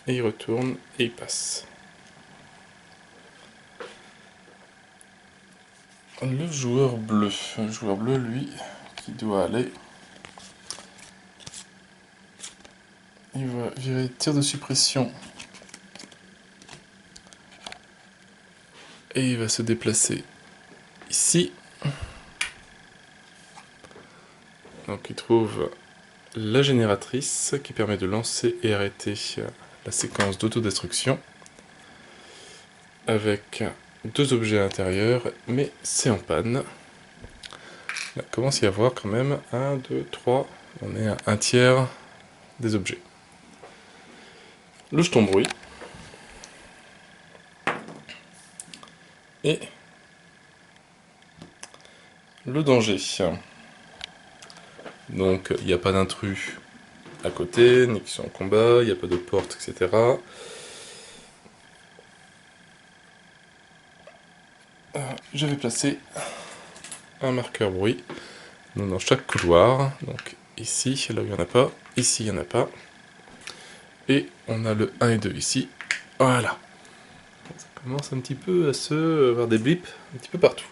Et il retourne et il passe. Le joueur bleu. Le joueur bleu, lui, qui doit aller. Il va virer tir de suppression. Et il va se déplacer ici. Donc il trouve la génératrice qui permet de lancer et arrêter la séquence d'autodestruction. Avec 2 objets à l'intérieur, mais c'est en panne. Il commence à y avoir quand même 1, 2, 3, On est à un tiers des objets. Le jeton bruit. Et le danger. Donc il n'y a pas d'intrus à côté, ni qui sont en combat, il n'y a pas de porte, etc. Je vais placer un marqueur bruit dans chaque couloir. Donc ici, là où il n'y en a pas, ici il n'y en a pas. Et on a le 1 et 2 ici. Voilà. Ça commence un petit peu à se avoir des blips un petit peu partout.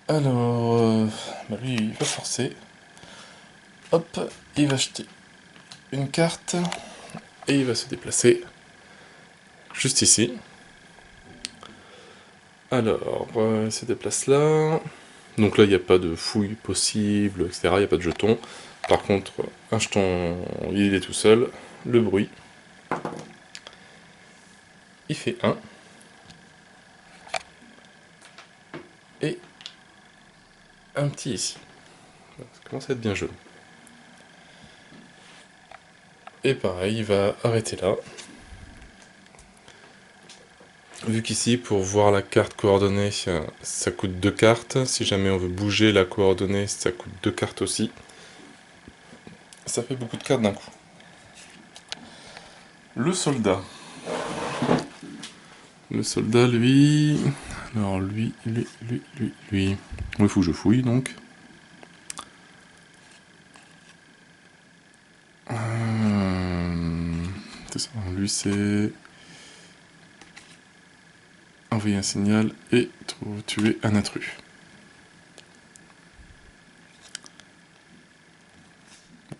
Alors, lui il va forcer. Hop, il va jeter une carte et il va se déplacer juste ici. Alors, il se déplace là. Donc là, il n'y a pas de fouille possible, etc. Il n'y a pas de jeton. Par contre, un jeton, il est tout seul. Le bruit, il fait 1. Et un petit ici. Ça commence à être bien jaune. Et pareil, il va arrêter là. Vu qu'ici, pour voir la carte coordonnée, ça coûte 2 cartes. Si jamais on veut bouger la coordonnée, ça coûte 2 cartes aussi. Ça fait beaucoup de cartes d'un coup. Le soldat. Le soldat, lui... Alors lui... Il faut que je fouille, donc. C'est ça, lui c'est... Envoyer un signal et tuer un intrus.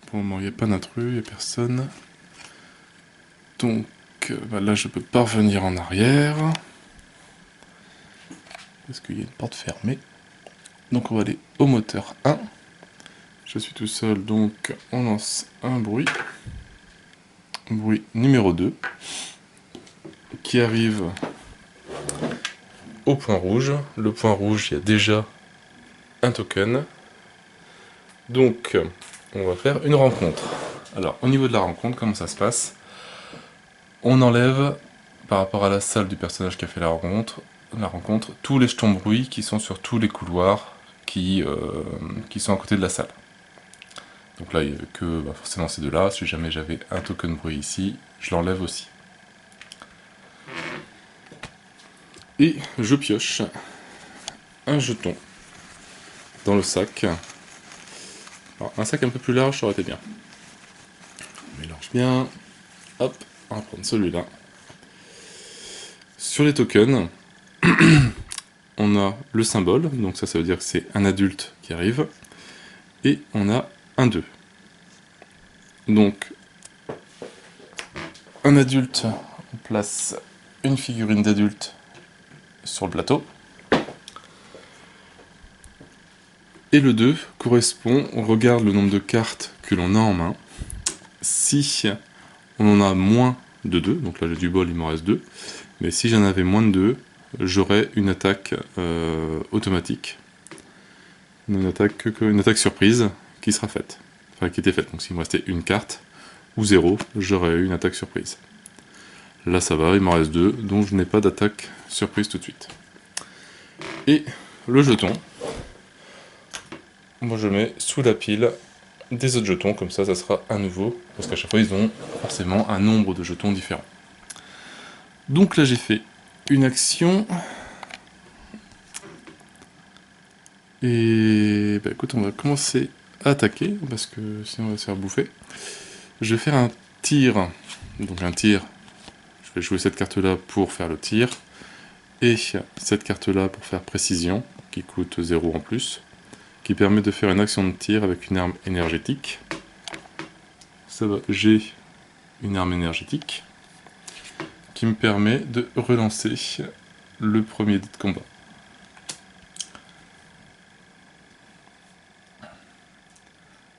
Pour le moment, il n'y a pas d'intrus, il n'y a personne. Donc là, je peux pas revenir en arrière. Parce qu'il y a une porte fermée. Donc on va aller au moteur 1. Je suis tout seul, donc on lance un bruit. Bruit numéro 2. Qui arrive au point rouge. Le point rouge, il y a déjà un token. Donc on va faire une rencontre. Alors au niveau de la rencontre, comment ça se passe? On enlève, par rapport à la salle du personnage qui a fait la rencontre, tous les jetons bruit qui sont sur tous les couloirs qui sont à côté de la salle. Donc là, il n'y avait que forcément ces deux-là. Si jamais j'avais un token bruit ici, je l'enlève aussi. Et je pioche un jeton dans le sac. Alors, un sac un peu plus large, ça aurait été bien. On mélange bien. Hop, on va prendre celui-là. Sur les tokens, on a le symbole, donc ça veut dire que c'est un adulte qui arrive. Et on a un 2. Donc, un adulte, on place une figurine d'adulte sur le plateau. Et le 2 correspond, on regarde le nombre de cartes que l'on a en main. Si on en a moins de 2, donc là j'ai du bol, il m'en reste 2, mais si j'en avais moins de 2, j'aurais une attaque automatique. Une attaque surprise qui sera faite. Enfin, qui était faite. Donc s'il me restait une carte, ou 0, j'aurais eu une attaque surprise. Là ça va, il m'en reste 2, donc je n'ai pas d'attaque surprise tout de suite. Et le jeton, moi je le mets sous la pile des autres jetons, comme ça sera à nouveau, parce qu'à chaque fois ils ont forcément un nombre de jetons différents. Donc là j'ai fait une action, et bah écoute, on va commencer à attaquer, parce que sinon on va se faire bouffer. Je vais faire un tir, donc un tir, je vais jouer cette carte là pour faire le tir, et cette carte là pour faire précision, qui coûte 0 en plus, qui permet de faire une action de tir avec une arme énergétique. Ça va, j'ai une arme énergétique qui me permet de relancer le premier dé de combat.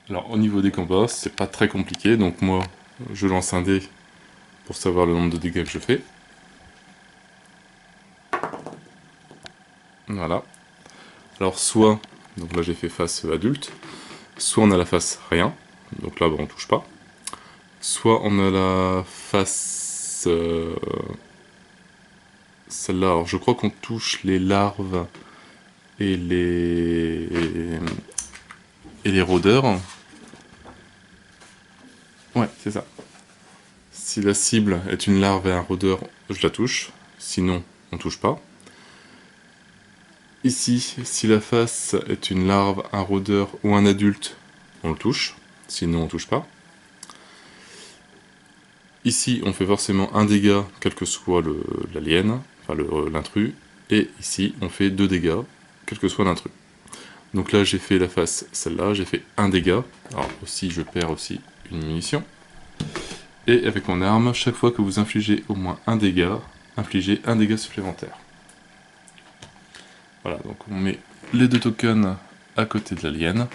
Alors au niveau des combats, c'est pas très compliqué, donc moi je lance un dé pour savoir le nombre de dégâts que je fais. Voilà. Alors soit donc là j'ai fait face adulte, soit on a la face rien, donc là bah, on touche pas, soit on a la face celle-là, alors je crois qu'on touche les larves et les rôdeurs. Ouais, c'est ça. Si la cible est une larve et un rôdeur, je la touche, sinon on touche pas. Ici, si la face est une larve, un rôdeur ou un adulte, on le touche, sinon on touche pas. Ici, on fait forcément un dégât, quel que soit l'alien, enfin l'intrus, et ici, on fait 2 dégâts, quel que soit l'intrus. Donc là, j'ai fait la face, celle-là, j'ai fait un dégât, alors aussi, je perds aussi une munition. Et avec mon arme, chaque fois que vous infligez au moins un dégât, infligez un dégât supplémentaire. Voilà, donc on met les 2 tokens à côté de l'alien.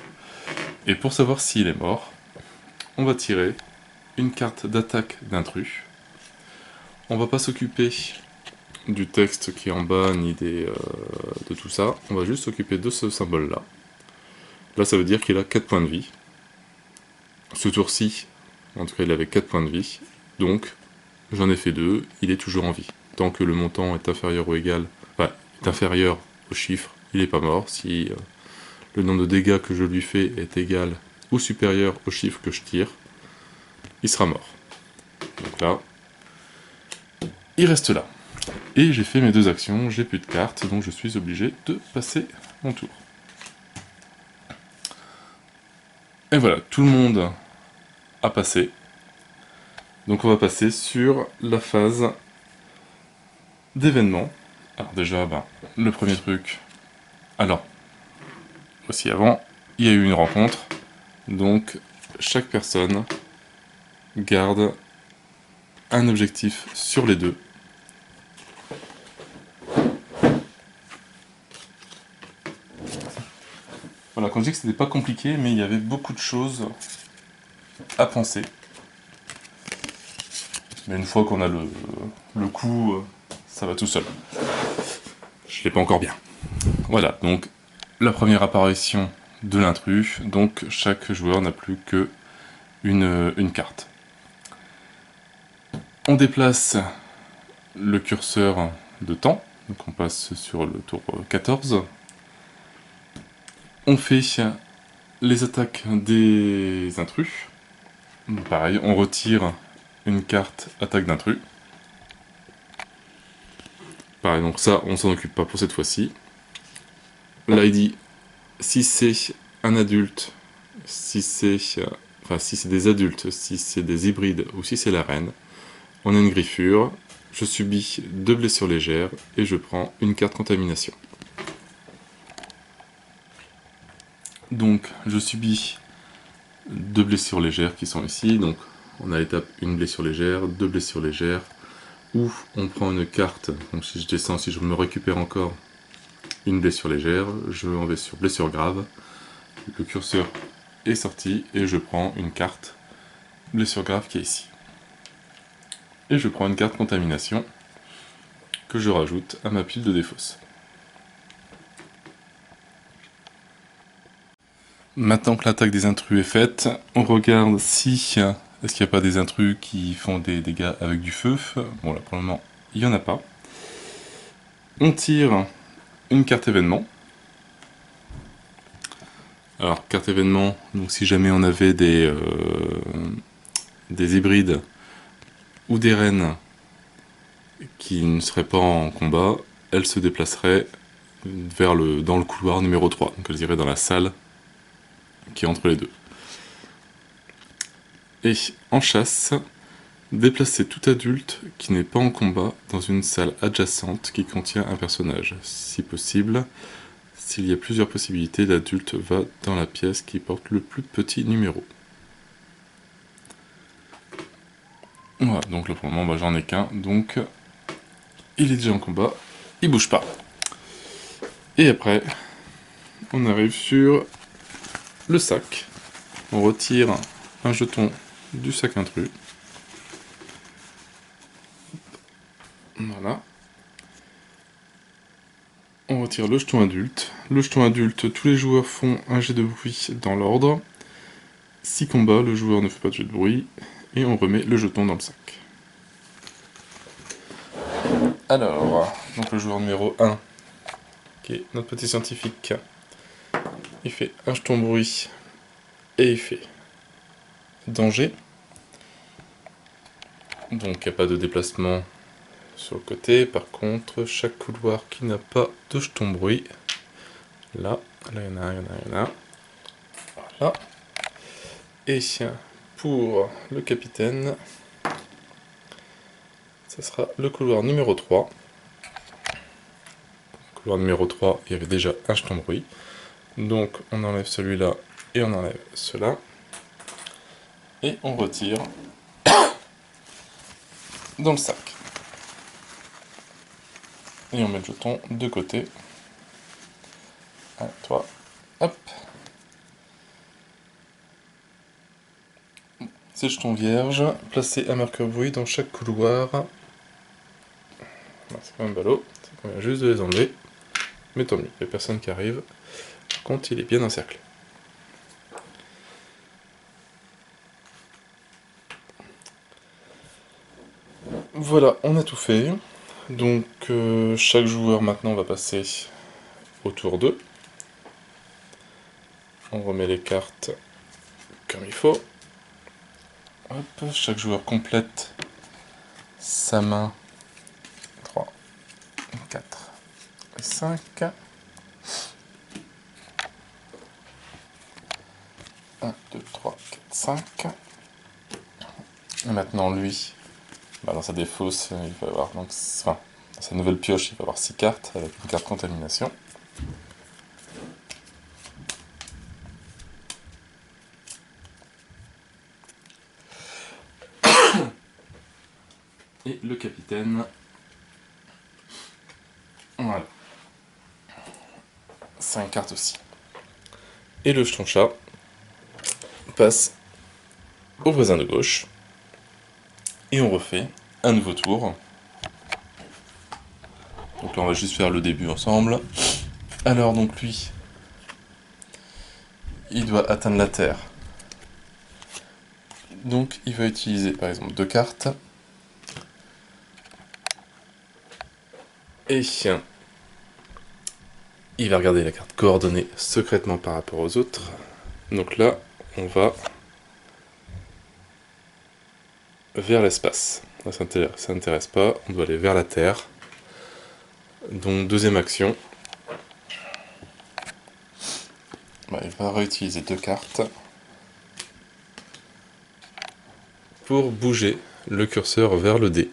Et pour savoir s'il est mort, on va tirer une carte d'attaque d'intrus. On va pas s'occuper du texte qui est en bas, ni de tout ça. On va juste s'occuper de ce symbole-là. Là, ça veut dire qu'il a 4 points de vie. Ce tour-ci, en tout cas, il avait 4 points de vie. Donc, j'en ai fait 2, il est toujours en vie. Tant que le montant est inférieur ou égal, enfin, est inférieur au chiffre, il n'est pas mort. Si le nombre de dégâts que je lui fais est égal ou supérieur au chiffre que je tire, il sera mort. Donc là, il reste là. Et j'ai fait mes 2 actions, j'ai plus de cartes, donc je suis obligé de passer mon tour. Et voilà, tout le monde a passé. Donc on va passer sur la phase d'événement. Alors déjà, le premier truc... Alors, aussi avant, il y a eu une rencontre. Donc, chaque personne garde un objectif sur les 2. Voilà, quand je dis que c'était pas compliqué, mais il y avait beaucoup de choses à penser. Mais une fois qu'on a le coup, ça va tout seul. Je l'ai pas encore bien. Voilà, donc la première apparition de l'intrus, donc chaque joueur n'a plus que une carte. On déplace le curseur de temps, donc on passe sur le tour 14. On fait les attaques des intrus. Pareil, on retire une carte attaque d'intrus. Pareil, donc ça, on s'en occupe pas pour cette fois-ci. Là, il dit, si c'est un adulte, si c'est des adultes, si c'est des hybrides ou si c'est la reine, on a une griffure, je subis 2 blessures légères et je prends une carte contamination. Donc, je subis 2 blessures légères qui sont ici, donc on a l'étape 1 blessure légère, 2 blessures légères, ou on prend une carte, donc si je descends, si je me récupère encore une blessure légère, je m'en vais sur blessure grave, le curseur est sorti et je prends une carte blessure grave qui est ici. Et je prends une carte contamination que je rajoute à ma pile de défausse. Maintenant que l'attaque des intrus est faite, on regarde si est-ce qu'il n'y a pas des intrus qui font des dégâts avec du feu. Bon là pour le moment il n'y en a pas. On tire une carte événement. Alors carte événement, donc si jamais on avait des hybrides ou des reines qui ne seraient pas en combat, elles se déplaceraient dans le couloir numéro 3, donc elles iraient dans la salle qui est entre les deux. Et en chasse, déplacer tout adulte qui n'est pas en combat dans une salle adjacente qui contient un personnage. Si possible, s'il y a plusieurs possibilités, l'adulte va dans la pièce qui porte le plus petit numéro. Voilà, donc là pour le moment j'en ai qu'un, donc il est déjà en combat, il bouge pas. Et après, on arrive sur le sac. On retire un jeton du sac intrus. Voilà. On retire le jeton adulte. Le jeton adulte, tous les joueurs font un jet de bruit dans l'ordre. Si combat, le joueur ne fait pas de jet de bruit. Et on remet le jeton dans le sac. Alors, donc le joueur numéro 1, qui est notre petit scientifique, il fait un jeton bruit et il fait danger. Donc il n'y a pas de déplacement sur le côté. Par contre, chaque couloir qui n'a pas de jeton bruit, là il y en a, il y en a, il y en a. Voilà. Et pour le capitaine, ça sera le couloir numéro 3. Le couloir numéro 3, il y avait déjà un jeton bruit. Donc on enlève celui-là et on enlève cela. Et on retire dans le sac. Et on met le jeton de côté. Allez, toi, hop. Ces jetons vierges, placez un marqueur bruit dans chaque couloir. C'est quand même ballot, ça convient juste de les enlever. Mais tant mieux, il n'y a personne qui arrive. Par contre, il est bien encerclé. Voilà, on a tout fait. Donc, chaque joueur maintenant va passer au tour 2. On remet les cartes comme il faut. Hop, chaque joueur complète sa main. 3, 4 et 5. Un, 2, 3, 4, 5. Et maintenant, lui, dans sa défausse, il va avoir, donc, enfin, dans sa nouvelle pioche, il va avoir 6 cartes avec une carte contamination. Et le capitaine, voilà, 5 cartes aussi. Et le jeton chat passe au voisin de gauche. Et on refait un nouveau tour. Donc là on va juste faire le début ensemble. Alors donc lui, il doit atteindre la terre. Donc il va utiliser par exemple 2 cartes. Et il va regarder la carte coordonnée secrètement par rapport aux autres. Donc là, on va vers l'espace. Ça n'intéresse pas, on doit aller vers la Terre. Donc deuxième action. Il va réutiliser 2 cartes pour bouger le curseur vers le D.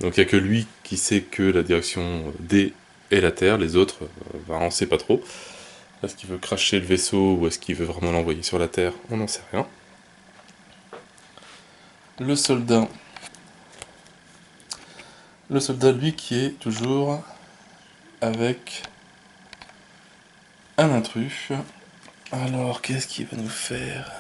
Donc il n'y a que lui qui sait que la direction D est la Terre, les autres, on ne sait pas trop. Est-ce qu'il veut cracher le vaisseau ou est-ce qu'il veut vraiment l'envoyer sur la Terre? On n'en sait rien. Le soldat, lui, qui est toujours avec un intrus. Alors, qu'est-ce qu'il va nous faire?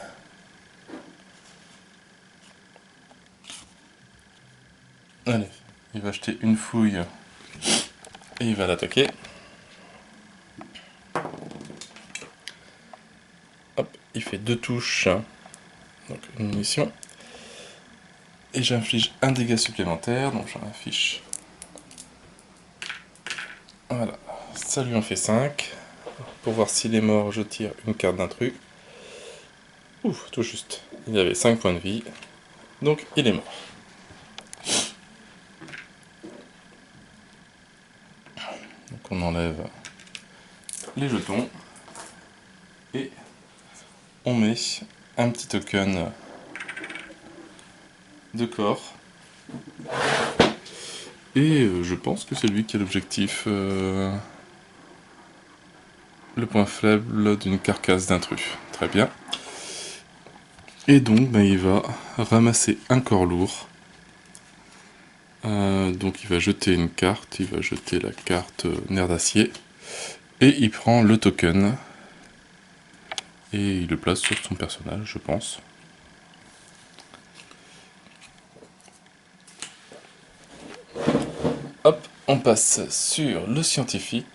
Allez, il va jeter une fouille et il va l'attaquer. Hop, il fait 2 touches, donc une munition. Et j'inflige un dégât supplémentaire, donc j'en affiche. Voilà, ça lui en fait 5. Pour voir s'il est mort, je tire une carte d'intrus. Ouf, tout juste. Il avait 5 points de vie, donc il est mort. Donc on enlève les jetons et on met un petit token de corps. Et je pense que c'est lui qui a l'objectif, le point faible d'une carcasse d'intrus. Très bien. Et donc il va ramasser un corps lourd. Donc il va jeter une carte, il va jeter la carte nerf d'acier. Et il prend le token. Et il le place sur son personnage, je pense. Hop, On passe sur le scientifique,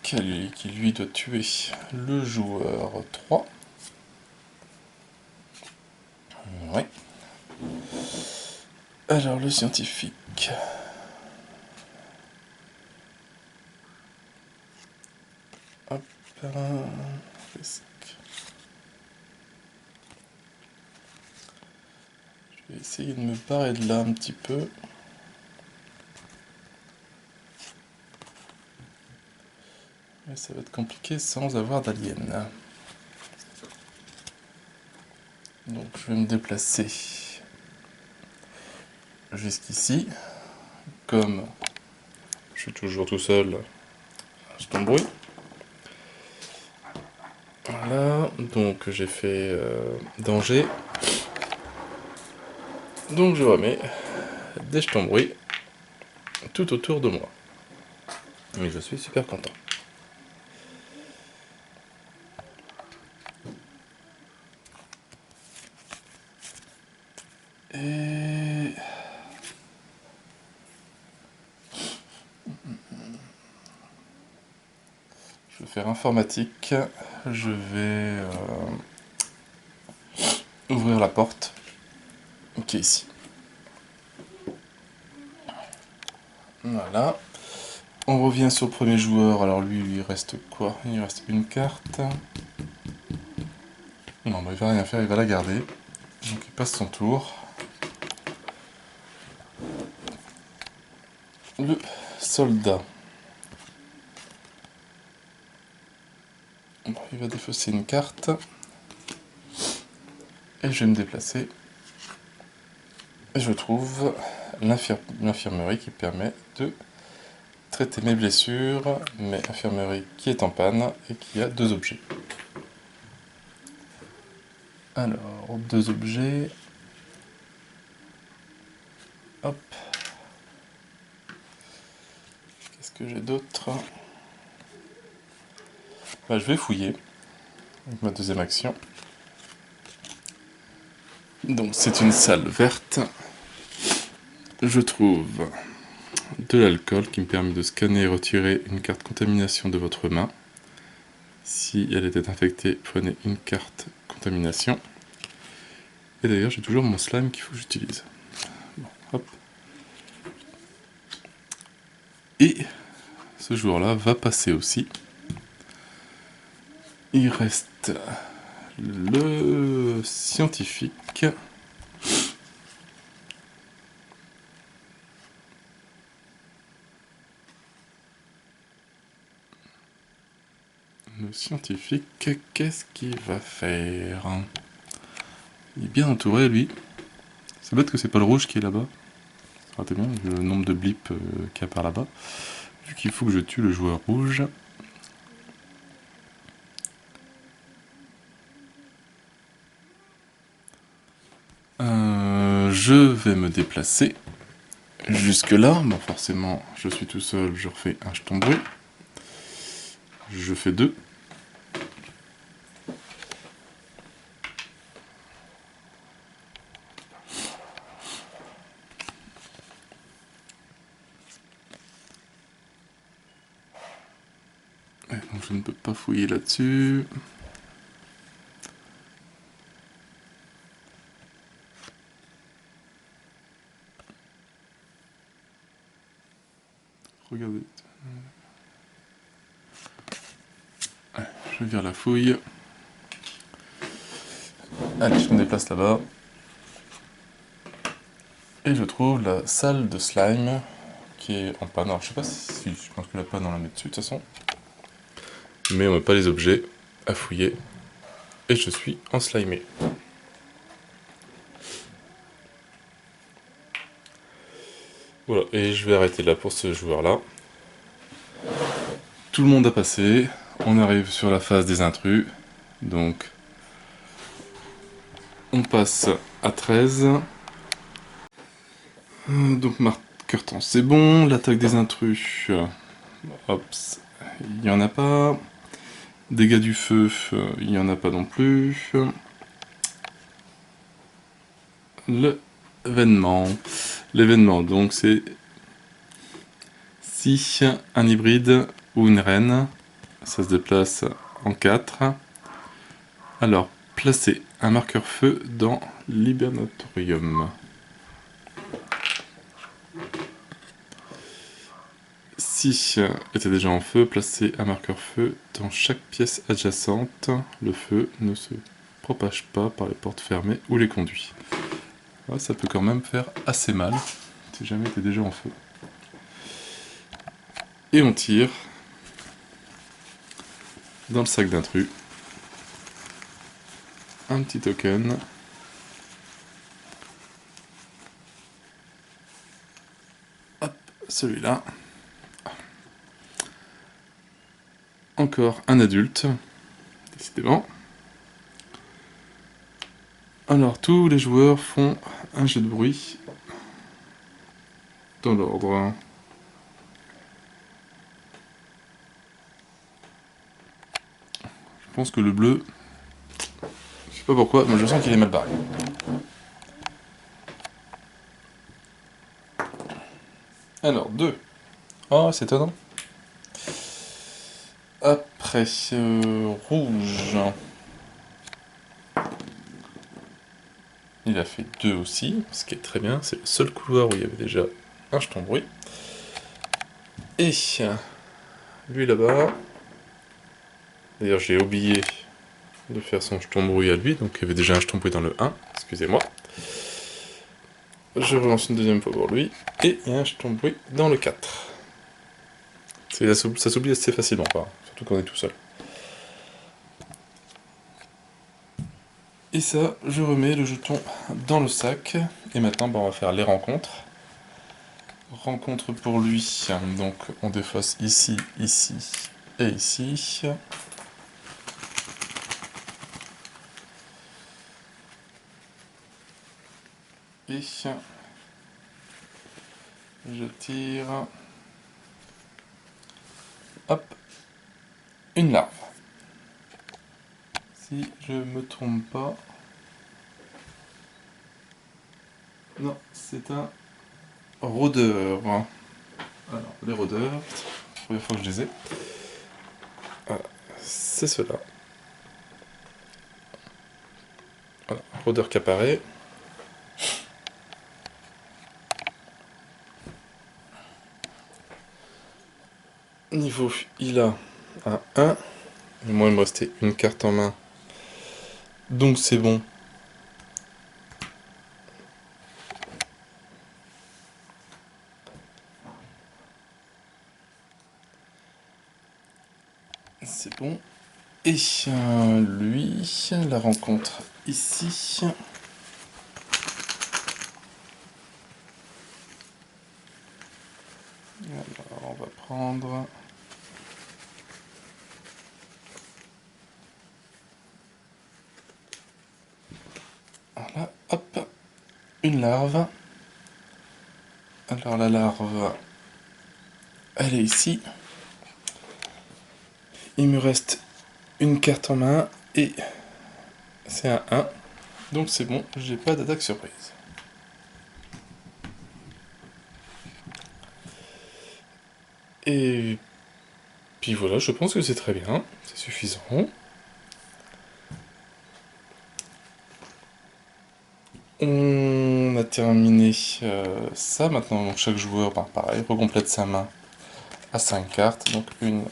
qui lui doit tuer le joueur 3. Ouais. Alors le scientifique. Hop. Risque. Je vais essayer de me parer de là un petit peu. Mais ça va être compliqué sans avoir d'alien. Donc je vais me déplacer jusqu'ici. Comme je suis toujours tout seul, je t'embrouille. Voilà, donc j'ai fait danger. Donc je remets des jetons bruit tout autour de moi. Et je suis super content. Et... je vais faire informatique. Je vais ouvrir la porte qui est ici. Voilà. On revient sur le premier joueur. Alors lui, il reste quoi? Il reste une carte. Non, bah, il va rien faire, il va la garder. Donc il passe son tour. Le soldat. Bon, il va défausser une carte. Et je vais me déplacer. Et je trouve l'infirmerie qui permet de traiter mes blessures, mais infirmerie qui est en panne et qui a 2 objets. Alors, 2 objets. Hop. Qu'est-ce que j'ai d'autre? Bah, je vais fouiller avec ma deuxième action. Donc c'est une salle verte. Je trouve de l'alcool qui me permet de scanner et retirer une carte contamination de votre main. Si elle était infectée, prenez une carte contamination. Et d'ailleurs, j'ai toujours mon slime qu'il faut que j'utilise. Bon, hop. Et ce joueur-là va passer aussi. Il reste le scientifique. Le scientifique, qu'est-ce qu'il va faire? Il est bien entouré, lui. C'est bête que c'est pas le rouge qui est là-bas. Ça aurait été bien, le nombre de blips qu'il y a par là-bas. Vu qu'il faut que je tue le joueur rouge. Je vais me déplacer jusque là. Bon, forcément, je suis tout seul, je refais un jeton bruit. Je fais 2. Donc je ne peux pas fouiller là-dessus. Regardez. Je vire la fouille. Allez, je me déplace là-bas. Et je trouve la salle de slime qui est en panne. Alors je sais pas si je pense que la panne on la met dessus de toute façon. Mais on n'a pas les objets à fouiller. Et je suis enslimé. Voilà, et je vais arrêter là pour ce joueur-là. Tout le monde a passé. On arrive sur la phase des intrus. Donc, on passe à 13. Donc, marqueur temps, c'est bon. L'attaque des intrus, hop, il n'y en a pas. Dégâts du feu, il n'y en a pas non plus. L'événement, donc c'est Si un hybride ou une reine, ça se déplace en 4. Alors, placez un marqueur feu dans l'hibernatorium. Si était déjà en feu, placez un marqueur feu dans chaque pièce adjacente. Le feu ne se propage pas par les portes fermées ou les conduits. Ouais, ça peut quand même faire assez mal, si jamais t'es déjà en feu. Et on tire dans le sac d'intrus un petit token. Hop, celui-là. Encore un adulte, décidément. Alors, tous les joueurs font un jet de bruit dans l'ordre. Je pense que le bleu, je sais pas pourquoi, mais je sens qu'il est mal barré. Alors, 2. Oh, c'est étonnant. Après, rouge. Il a fait 2 aussi, ce qui est très bien. C'est le seul couloir où il y avait déjà un jeton bruit. Et lui là-bas. D'ailleurs, j'ai oublié de faire son jeton bruit à lui, donc il y avait déjà un jeton bruit dans le 1, excusez-moi. Je relance une deuxième fois pour lui, et il y a un jeton bruit dans le 4. Ça s'oublie assez facilement, surtout quand on est tout seul. Et ça, je remets le jeton dans le sac, et maintenant on va faire les rencontres. Rencontre pour lui, donc on défausse ici, ici et ici. Et je tire, hop, une larve. Si je me trompe pas, non, c'est un rôdeur. Alors, les rôdeurs, première fois que je les ai. Voilà, c'est cela. Voilà, rôdeur qui apparaît. Niveau, il a un 1. Et moi, il me restait une carte en main. Donc c'est bon. C'est bon. Et lui, la rencontre ici. Alors, on va prendre... Voilà, hop, une larve. Alors la larve, elle est ici. Il me reste une carte en main et c'est un 1. Donc c'est bon, j'ai pas d'attaque surprise. Et puis voilà, je pense que c'est très bien, c'est suffisant. On a terminé ça, maintenant donc chaque joueur, pareil, recomplète sa main à 5 cartes, donc 1,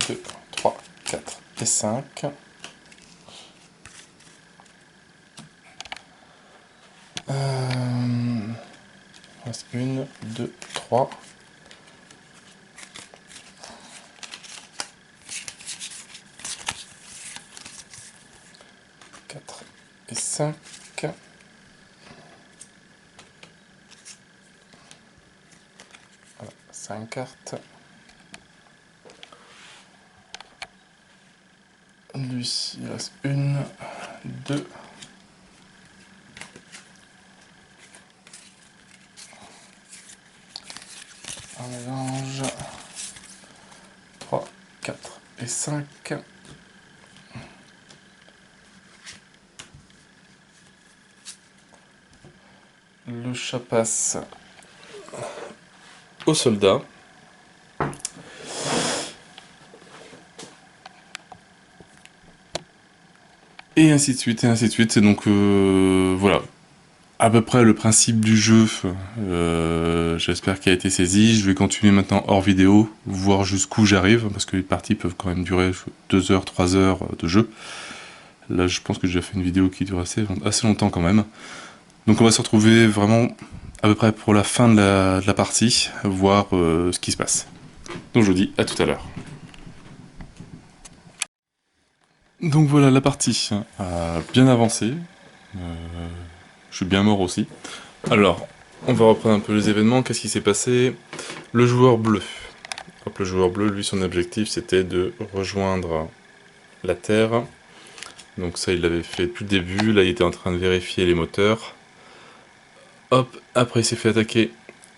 2, 3, 4 et 5. Il reste 1, 2, 3. Et 5. Voilà, 5 cartes. Lui, il reste 1, 2. Un mélange. 3, 4 et 5. Le chat passe au soldat. Et ainsi de suite, et ainsi de suite. Et donc, voilà. À peu près le principe du jeu, j'espère qu'il a été saisi. Je vais continuer maintenant hors vidéo, voir jusqu'où j'arrive, parce que les parties peuvent quand même durer 2 heures, 3 heures de jeu. Là, je pense que j'ai fait une vidéo qui dure assez longtemps quand même. Donc on va se retrouver vraiment à peu près pour la fin de la partie, voir ce qui se passe. Donc je vous dis à tout à l'heure. Donc voilà, la partie a bien avancé. Je suis bien mort aussi. Alors, on va reprendre un peu les événements. Qu'est-ce qui s'est passé? Le joueur bleu. Hop, le joueur bleu, lui, son objectif, c'était de rejoindre la Terre. Donc ça, il l'avait fait depuis le début. Là, il était en train de vérifier les moteurs. Hop, après, il s'est fait attaquer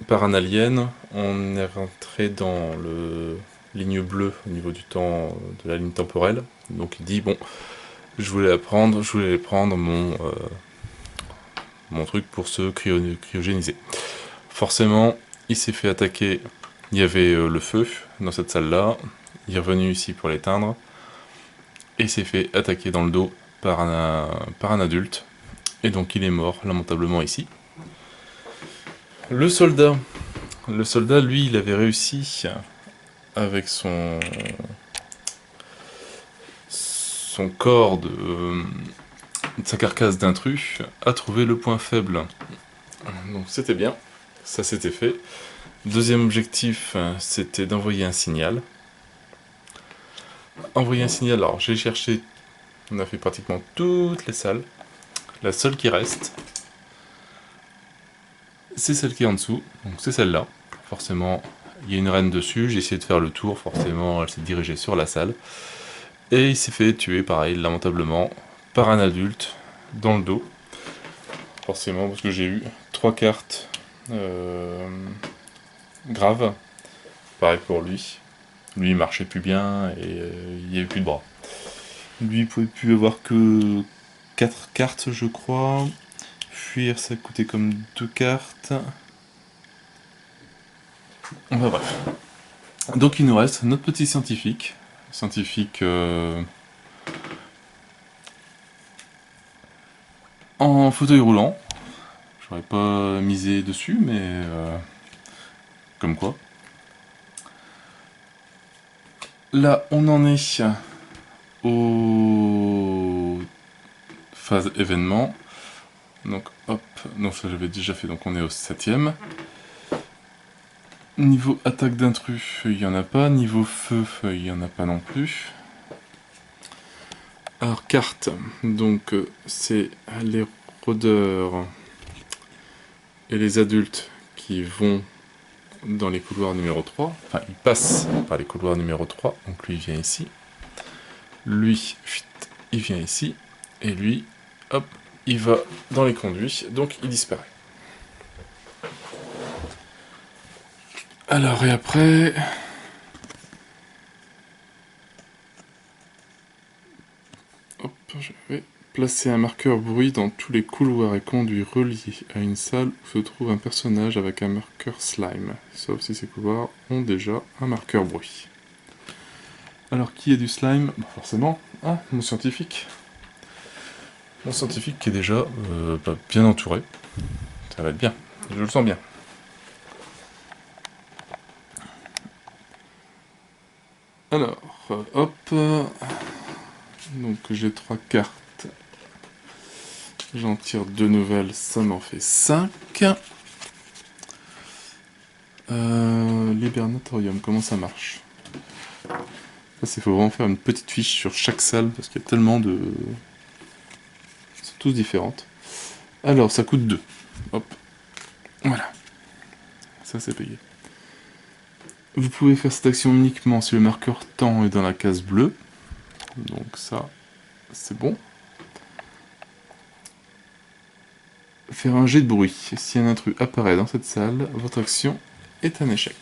par un alien. On est rentré dans le ligne bleue au niveau du temps, de la ligne temporelle. Donc il dit, bon, je voulais prendre mon truc pour se cryogéniser. Forcément, il s'est fait attaquer. Il y avait le feu dans cette salle-là. Il est revenu ici pour l'éteindre. Et il s'est fait attaquer dans le dos par un adulte. Et donc il est mort lamentablement ici. Le soldat, lui, il avait réussi avec son corps de sa carcasse d'intrus à trouver le point faible. Donc c'était bien, ça s'était fait. Deuxième objectif, c'était d'envoyer un signal. Envoyer un signal, alors j'ai cherché, on a fait pratiquement toutes les salles. La seule qui reste, c'est celle qui est en dessous, donc c'est celle-là. Forcément, il y a une reine dessus, j'ai essayé de faire le tour, forcément elle s'est dirigée sur la salle. Et il s'est fait tuer, pareil, lamentablement, par un adulte, dans le dos. Forcément, parce que j'ai eu 3 cartes graves. Pareil pour lui. Lui, il marchait plus bien et il n'y avait plus de bras. Lui, il pouvait plus avoir que 4 cartes, je crois. Fuir, ça coûtait comme 2 cartes. Enfin bref. Donc il nous reste notre petit scientifique. Scientifique en fauteuil roulant. J'aurais pas misé dessus, mais comme quoi. Là, on en est aux phases événements. Donc hop, donc ça j'avais déjà fait, donc on est au 7ème. Niveau attaque d'intrus, il n'y en a pas. Niveau feu, il n'y en a pas non plus. Alors carte, donc c'est les rôdeurs et les adultes qui vont dans les couloirs numéro 3. Enfin, ils passent par les couloirs numéro 3. Donc lui, il vient ici. Lui, il vient ici. Et lui, hop, il va dans les conduits. Donc il disparaît. Alors, et après... Hop, je vais placer un marqueur bruit dans tous les couloirs et conduits reliés à une salle où se trouve un personnage avec un marqueur slime. Sauf si ces couloirs ont déjà un marqueur bruit. Alors, qui est du slime? Bah, forcément, mon scientifique. Mon scientifique qui est déjà bien entouré. Ça va être bien, je le sens bien. Alors, hop. Donc j'ai 3 cartes. J'en tire 2 nouvelles, ça m'en fait 5. L'hibernatorium, comment ça marche? Il faut vraiment faire une petite fiche sur chaque salle, parce qu'il y a tellement de... Elles sont toutes différentes. Alors, ça coûte 2. Hop. Voilà. Ça, c'est payé. Vous pouvez faire cette action uniquement si le marqueur temps est dans la case bleue. Donc ça, c'est bon. Faire un jet de bruit. Si un intrus apparaît dans cette salle, votre action est un échec.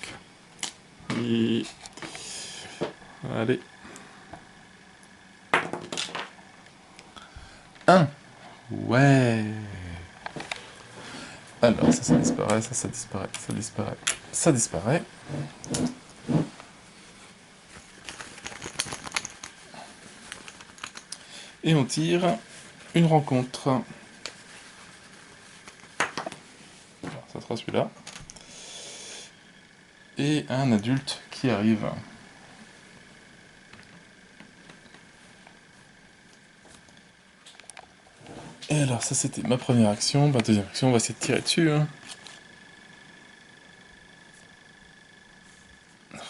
Et... Allez. 1. Ouais. Alors, ça disparaît, ça disparaît, ça disparaît, ça disparaît. Et on tire une rencontre. Alors, ça sera celui-là. Et un adulte qui arrive. Et alors ça c'était ma première action. Ma deuxième action, on va essayer de tirer dessus. Hein.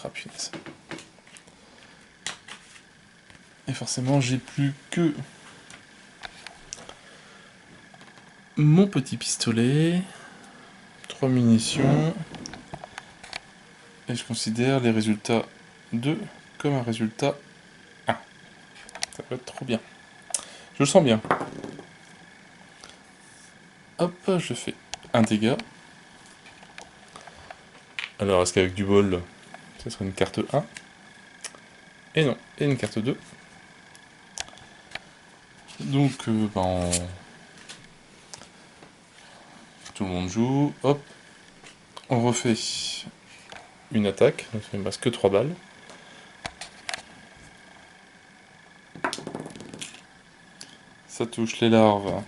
Ah punaise. Et forcément j'ai plus que mon petit pistolet, 3 munitions, et je considère les résultats 2 comme un résultat 1. Ça va être trop bien. Je le sens bien. Hop, je fais un dégât. Alors est-ce qu'avec du bol, ce sera une carte 1? Et non, et une carte 2. Donc, tout le monde joue. Hop, on refait une attaque. Donc il ne me reste que 3 balles. Ça touche les larves.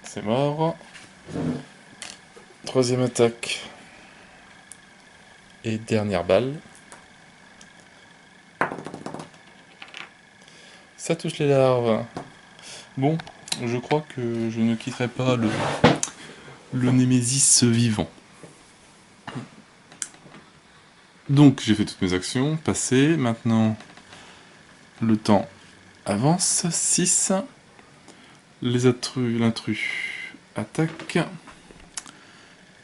C'est mort. Troisième attaque. Et dernière balle. Ça touche les larves. Bon, je crois que je ne quitterai pas le Némésis vivant. Donc j'ai fait toutes mes actions, passé. Maintenant, le temps avance. 6. L'intrus attaque.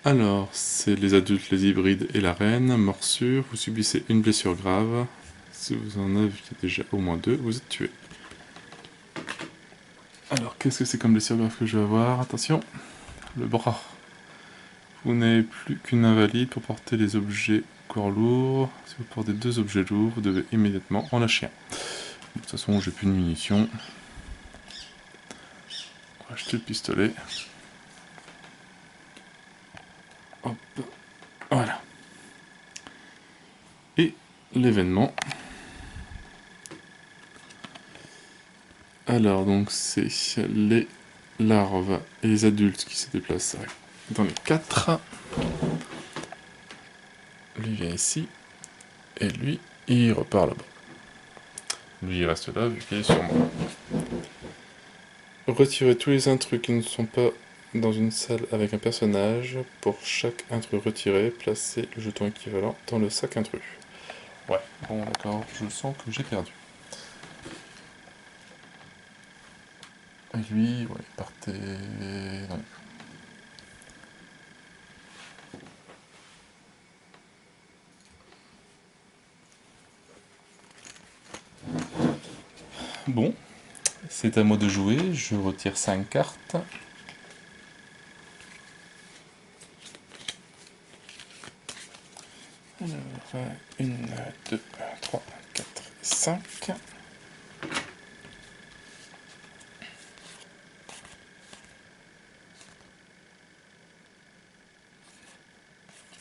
Alors, c'est les adultes, les hybrides et la reine. Morsure, vous subissez une blessure grave. Si vous en avez déjà au moins 2, vous êtes tué. Alors, qu'est-ce que c'est comme blessure grave que je vais avoir? Attention, le bras. Vous n'avez plus qu'une invalide pour porter les objets corps lourds. Si vous portez 2 objets lourds, vous devez immédiatement en lâcher un. De toute façon, j'ai plus de munitions. On va acheter le pistolet. Hop, voilà. Et l'événement. Alors, donc, c'est les larves et les adultes qui se déplacent dans les 4. Lui vient ici. Et lui, il repart là-bas. Lui, il reste là, vu qu'il est sur moi. Retirez tous les intrus qui ne sont pas dans une salle avec un personnage. Pour chaque intrus retiré, placez le jeton équivalent dans le sac intrus. Ouais, bon d'accord, je sens que j'ai perdu. Et lui, ouais, il partait dans les... Bon, c'est à moi de jouer, je retire 5 cartes. Alors, 1, 2, 3, 4, 5.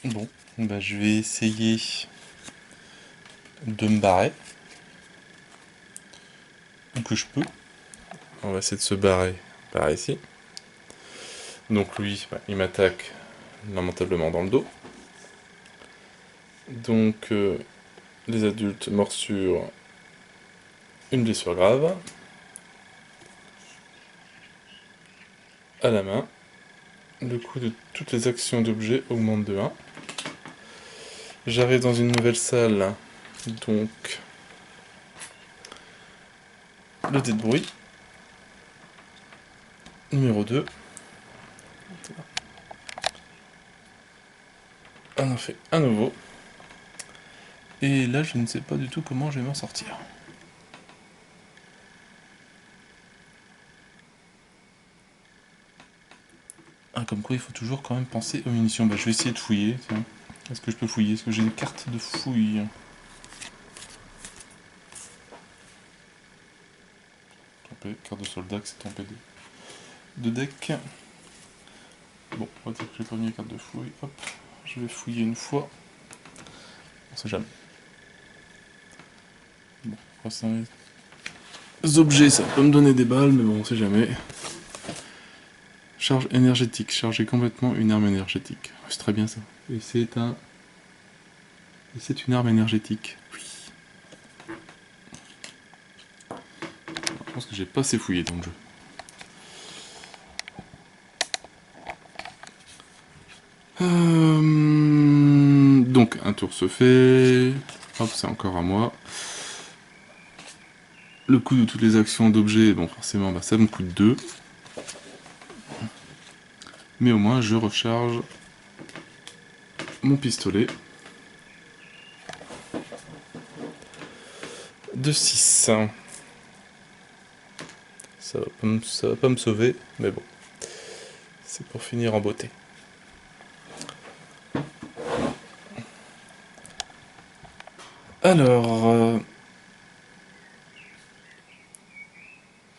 Bon, bah je vais essayer de me barrer. Que je peux. On va essayer de se barrer par ici. Donc lui, bah, il m'attaque lamentablement dans le dos. Donc les adultes, morsure, une blessure grave. À la main. Le coût de toutes les actions d'objets augmente de 1. J'arrive dans une nouvelle salle, donc le dé de bruit. Numéro 2. On en fait un nouveau. Et là, je ne sais pas du tout comment je vais m'en sortir. Ah, comme quoi, il faut toujours quand même penser aux munitions. Bah, je vais essayer de fouiller, tiens. Est-ce que je peux fouiller? Est-ce que j'ai une carte de fouille? Tombé, carte de soldat qui s'est tombée de deck. Bon, on va dire que j'ai pas mis la carte de fouille. Hop, je vais fouiller une fois. On sait jamais. Bon, objets, ça peut me donner des balles, mais bon, on sait jamais. Charge énergétique, charger complètement une arme énergétique. C'est très bien ça. Et c'est une arme énergétique. Oui. Je pense que j'ai pas assez fouillé dans le jeu. Donc un tour se fait. Hop, c'est encore à moi. Le coût de toutes les actions d'objets, bon forcément bah, ça me coûte 2. Mais au moins je recharge mon pistolet de 6. Ça va pas me sauver, mais bon. C'est pour finir en beauté. Alors,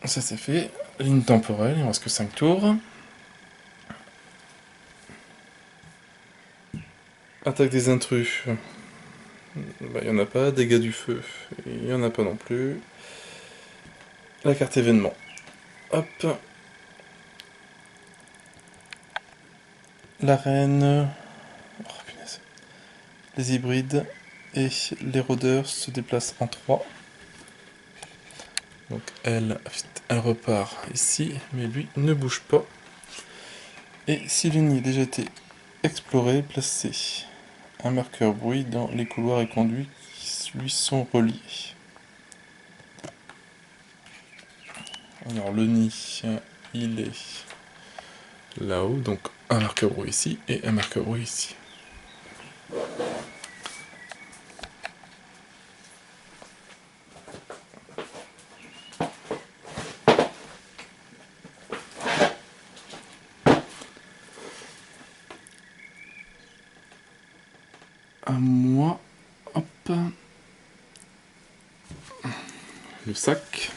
ça c'est fait. Ligne temporelle, il ne reste que 5 tours. Attaque des intrus. Bah, il n'y en a pas. Dégâts du feu, il n'y en a pas non plus. La carte événement. Hop. L'arène. Oh, punaise. Les hybrides et les rôdeurs se déplacent en 3. Donc elle repart ici, mais lui ne bouge pas. Et si le nid a déjà été exploré, placez un marqueur bruit dans les couloirs et conduits qui lui sont reliés. Alors le nid, il est là-haut, donc un marqueur bruit ici et un marqueur bruit ici. À moi, hop, le sac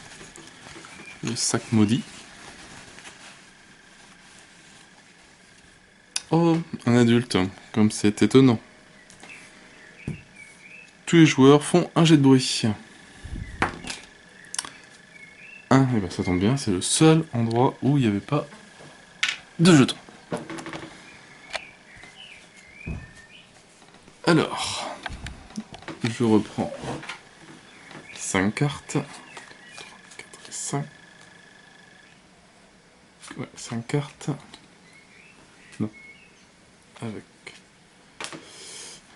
maudit. Oh, un adulte, comme c'est étonnant. Tous les joueurs font un jet de bruit. Et ben ça tombe bien, c'est le seul endroit où il n'y avait pas de jetons. Alors, je reprends 5 cartes. 3, 4 et 5. Ouais, 5 cartes. Non. Avec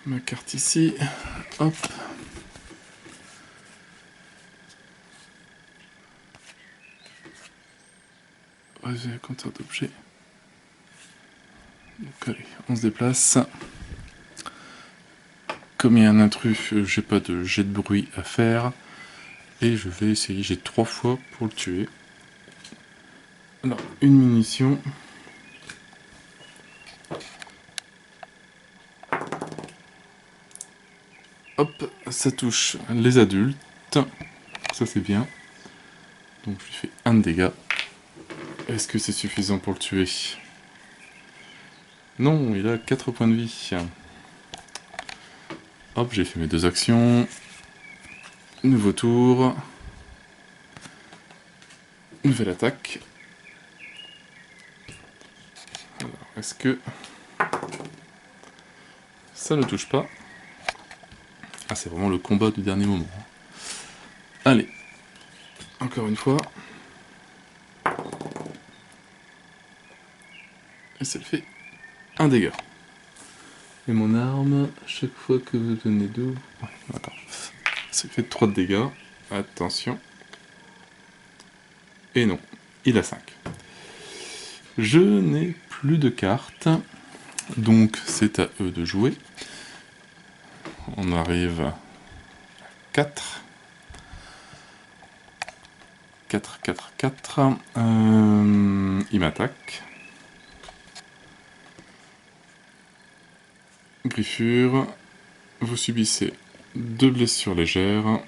ma carte ici. Hop. J'ai compteur d'objets. Donc allez, on se déplace. Comme il y a un intrus, j'ai pas de jet de bruit à faire. Et je vais essayer, j'ai 3 fois pour le tuer. Alors, une munition. Hop, ça touche les adultes. Ça c'est bien. Donc je lui fais 1 de dégâts. Est-ce que c'est suffisant pour le tuer? Non, il a 4 points de vie. Hop, j'ai fait mes 2 actions. Nouveau tour. Nouvelle attaque. Alors, est-ce que ça ne touche pas? Ah, c'est vraiment le combat du dernier moment. Allez, encore une fois. Et ça le fait 1 dégât. Et mon arme, chaque fois que vous donnez 2... Ouais, d'accord. Ça fait 3 de dégâts. Attention. Et non, il a 5. Je n'ai plus de cartes. Donc c'est à eux de jouer. On arrive à 4. 4, 4, 4. Il m'attaque. Griffure. Vous subissez 2 blessures légères.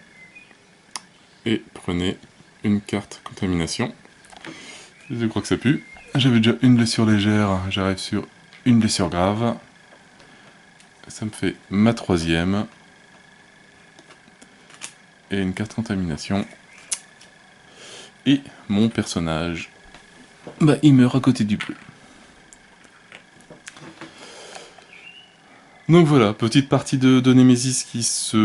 Et prenez une carte contamination. Je crois que ça pue. J'avais déjà une blessure légère, j'arrive sur une blessure grave. Ça me fait ma 3e. Et une carte contamination. Et mon personnage, bah, il meurt à côté du bleu. Donc voilà, petite partie de Nemesis qui se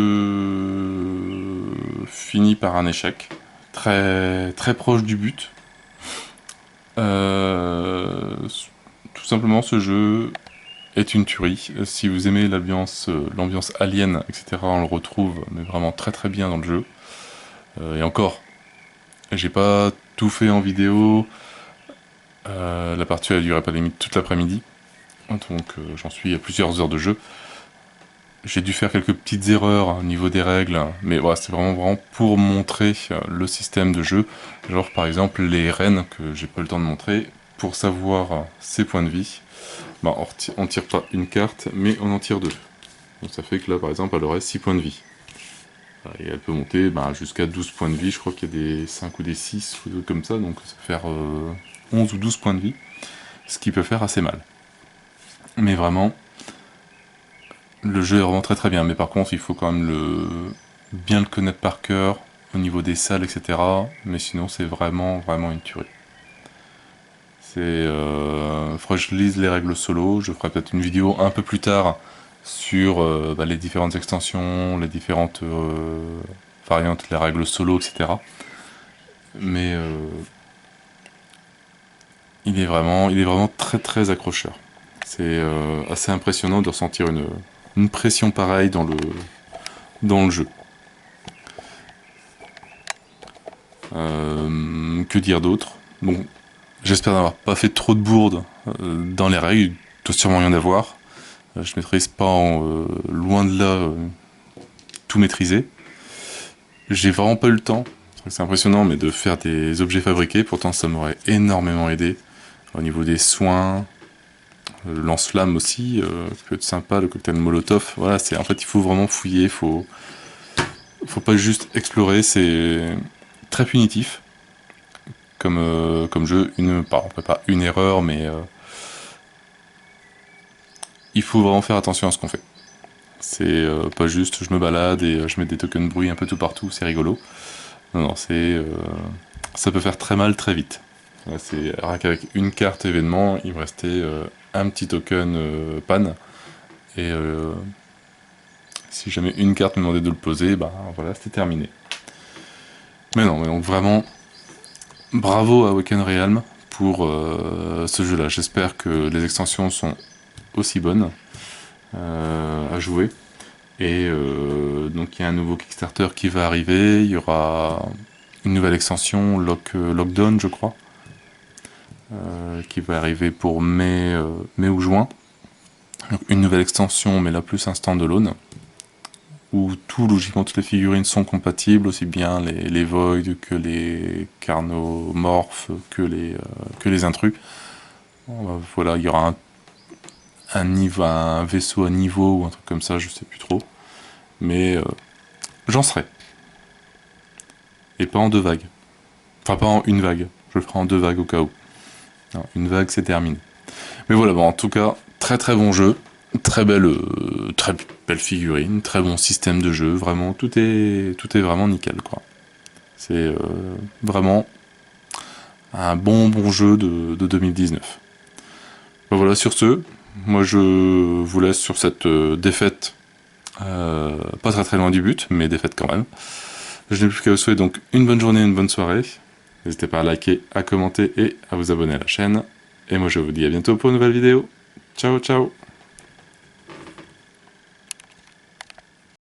finit par un échec. Très, très proche du but. Tout simplement, ce jeu est une tuerie. Si vous aimez l'ambiance alien, etc., on le retrouve mais vraiment très très bien dans le jeu. Et encore, j'ai pas tout fait en vidéo. La partie a duré pas limite toute l'après-midi. Donc j'en suis à plusieurs heures de jeu. J'ai dû faire quelques petites erreurs au niveau des règles, mais voilà, c'est vraiment pour montrer le système de jeu. Genre par exemple les reines que j'ai pas eu le temps de montrer, pour savoir ses points de vie, bah, on tire pas une carte, mais on en tire deux. Donc ça fait que là par exemple elle aurait 6 points de vie. Et elle peut monter bah, jusqu'à 12 points de vie, je crois qu'il y a des 5 ou des 6 ou des trucs comme ça, donc ça peut faire 11 ou 12 points de vie, ce qui peut faire assez mal. Mais vraiment, le jeu est vraiment très très bien, mais par contre il faut quand même bien le connaître par cœur, au niveau des salles, etc. Mais sinon c'est vraiment une tuerie. Faudrait que je lise les règles solo, je ferai peut-être une vidéo un peu plus tard sur bah, les différentes extensions, les différentes variantes, les règles solo, etc. Mais il est vraiment très très accrocheur. C'est assez impressionnant de ressentir une pression pareille dans le jeu. Que dire d'autre? Bon, j'espère n'avoir pas fait trop de bourdes dans les règles, il doit sûrement rien d'avoir. Je maîtrise pas loin de là tout maîtriser. J'ai vraiment pas eu le temps, c'est impressionnant, mais de faire des objets fabriqués, pourtant ça m'aurait énormément aidé. Au niveau des soins, le lance-flamme aussi, ça peut être sympa, le cocktail Molotov, voilà, en fait il faut vraiment fouiller, faut pas juste explorer, c'est très punitif comme jeu, pas une erreur, mais il faut vraiment faire attention à ce qu'on fait. C'est pas juste je me balade et je mets des tokens de bruit un peu tout partout, c'est rigolo. Non, ça peut faire très mal très vite. Là, c'est rien qu'avec une carte événement, il me restait un petit token panne. Et si jamais une carte me demandait de le poser, bah voilà, c'était terminé. Mais non, mais donc vraiment, bravo à Awaken Realm pour ce jeu-là. J'espère que les extensions sont aussi bonnes à jouer. Et donc il y a un nouveau Kickstarter qui va arriver, il y aura une nouvelle extension, Lockdown je crois, qui va arriver pour mai ou juin. Donc, une nouvelle extension, mais là plus un standalone, où logiquement toutes les figurines sont compatibles, aussi bien les Void que les Carnomorphes, que les intrus. Voilà, il y aura un vaisseau à niveau ou un truc comme ça, je sais plus trop. Mais j'en serai. Et pas en 2 vagues. Enfin, pas en une vague. Je le ferai en 2 vagues au cas où. Non, une vague, c'est terminé. Mais voilà, bon, en tout cas, très très bon jeu. Très belle figurine, très bon système de jeu. Vraiment, tout est vraiment nickel, quoi. C'est vraiment un bon jeu de 2019. Ben voilà, sur ce, moi je vous laisse sur cette défaite. Pas très très loin du but, mais défaite quand même. Je n'ai plus qu'à vous souhaiter donc une bonne journée, une bonne soirée. N'hésitez pas à liker, à commenter et à vous abonner à la chaîne. Et moi je vous dis à bientôt pour une nouvelle vidéo. Ciao ciao.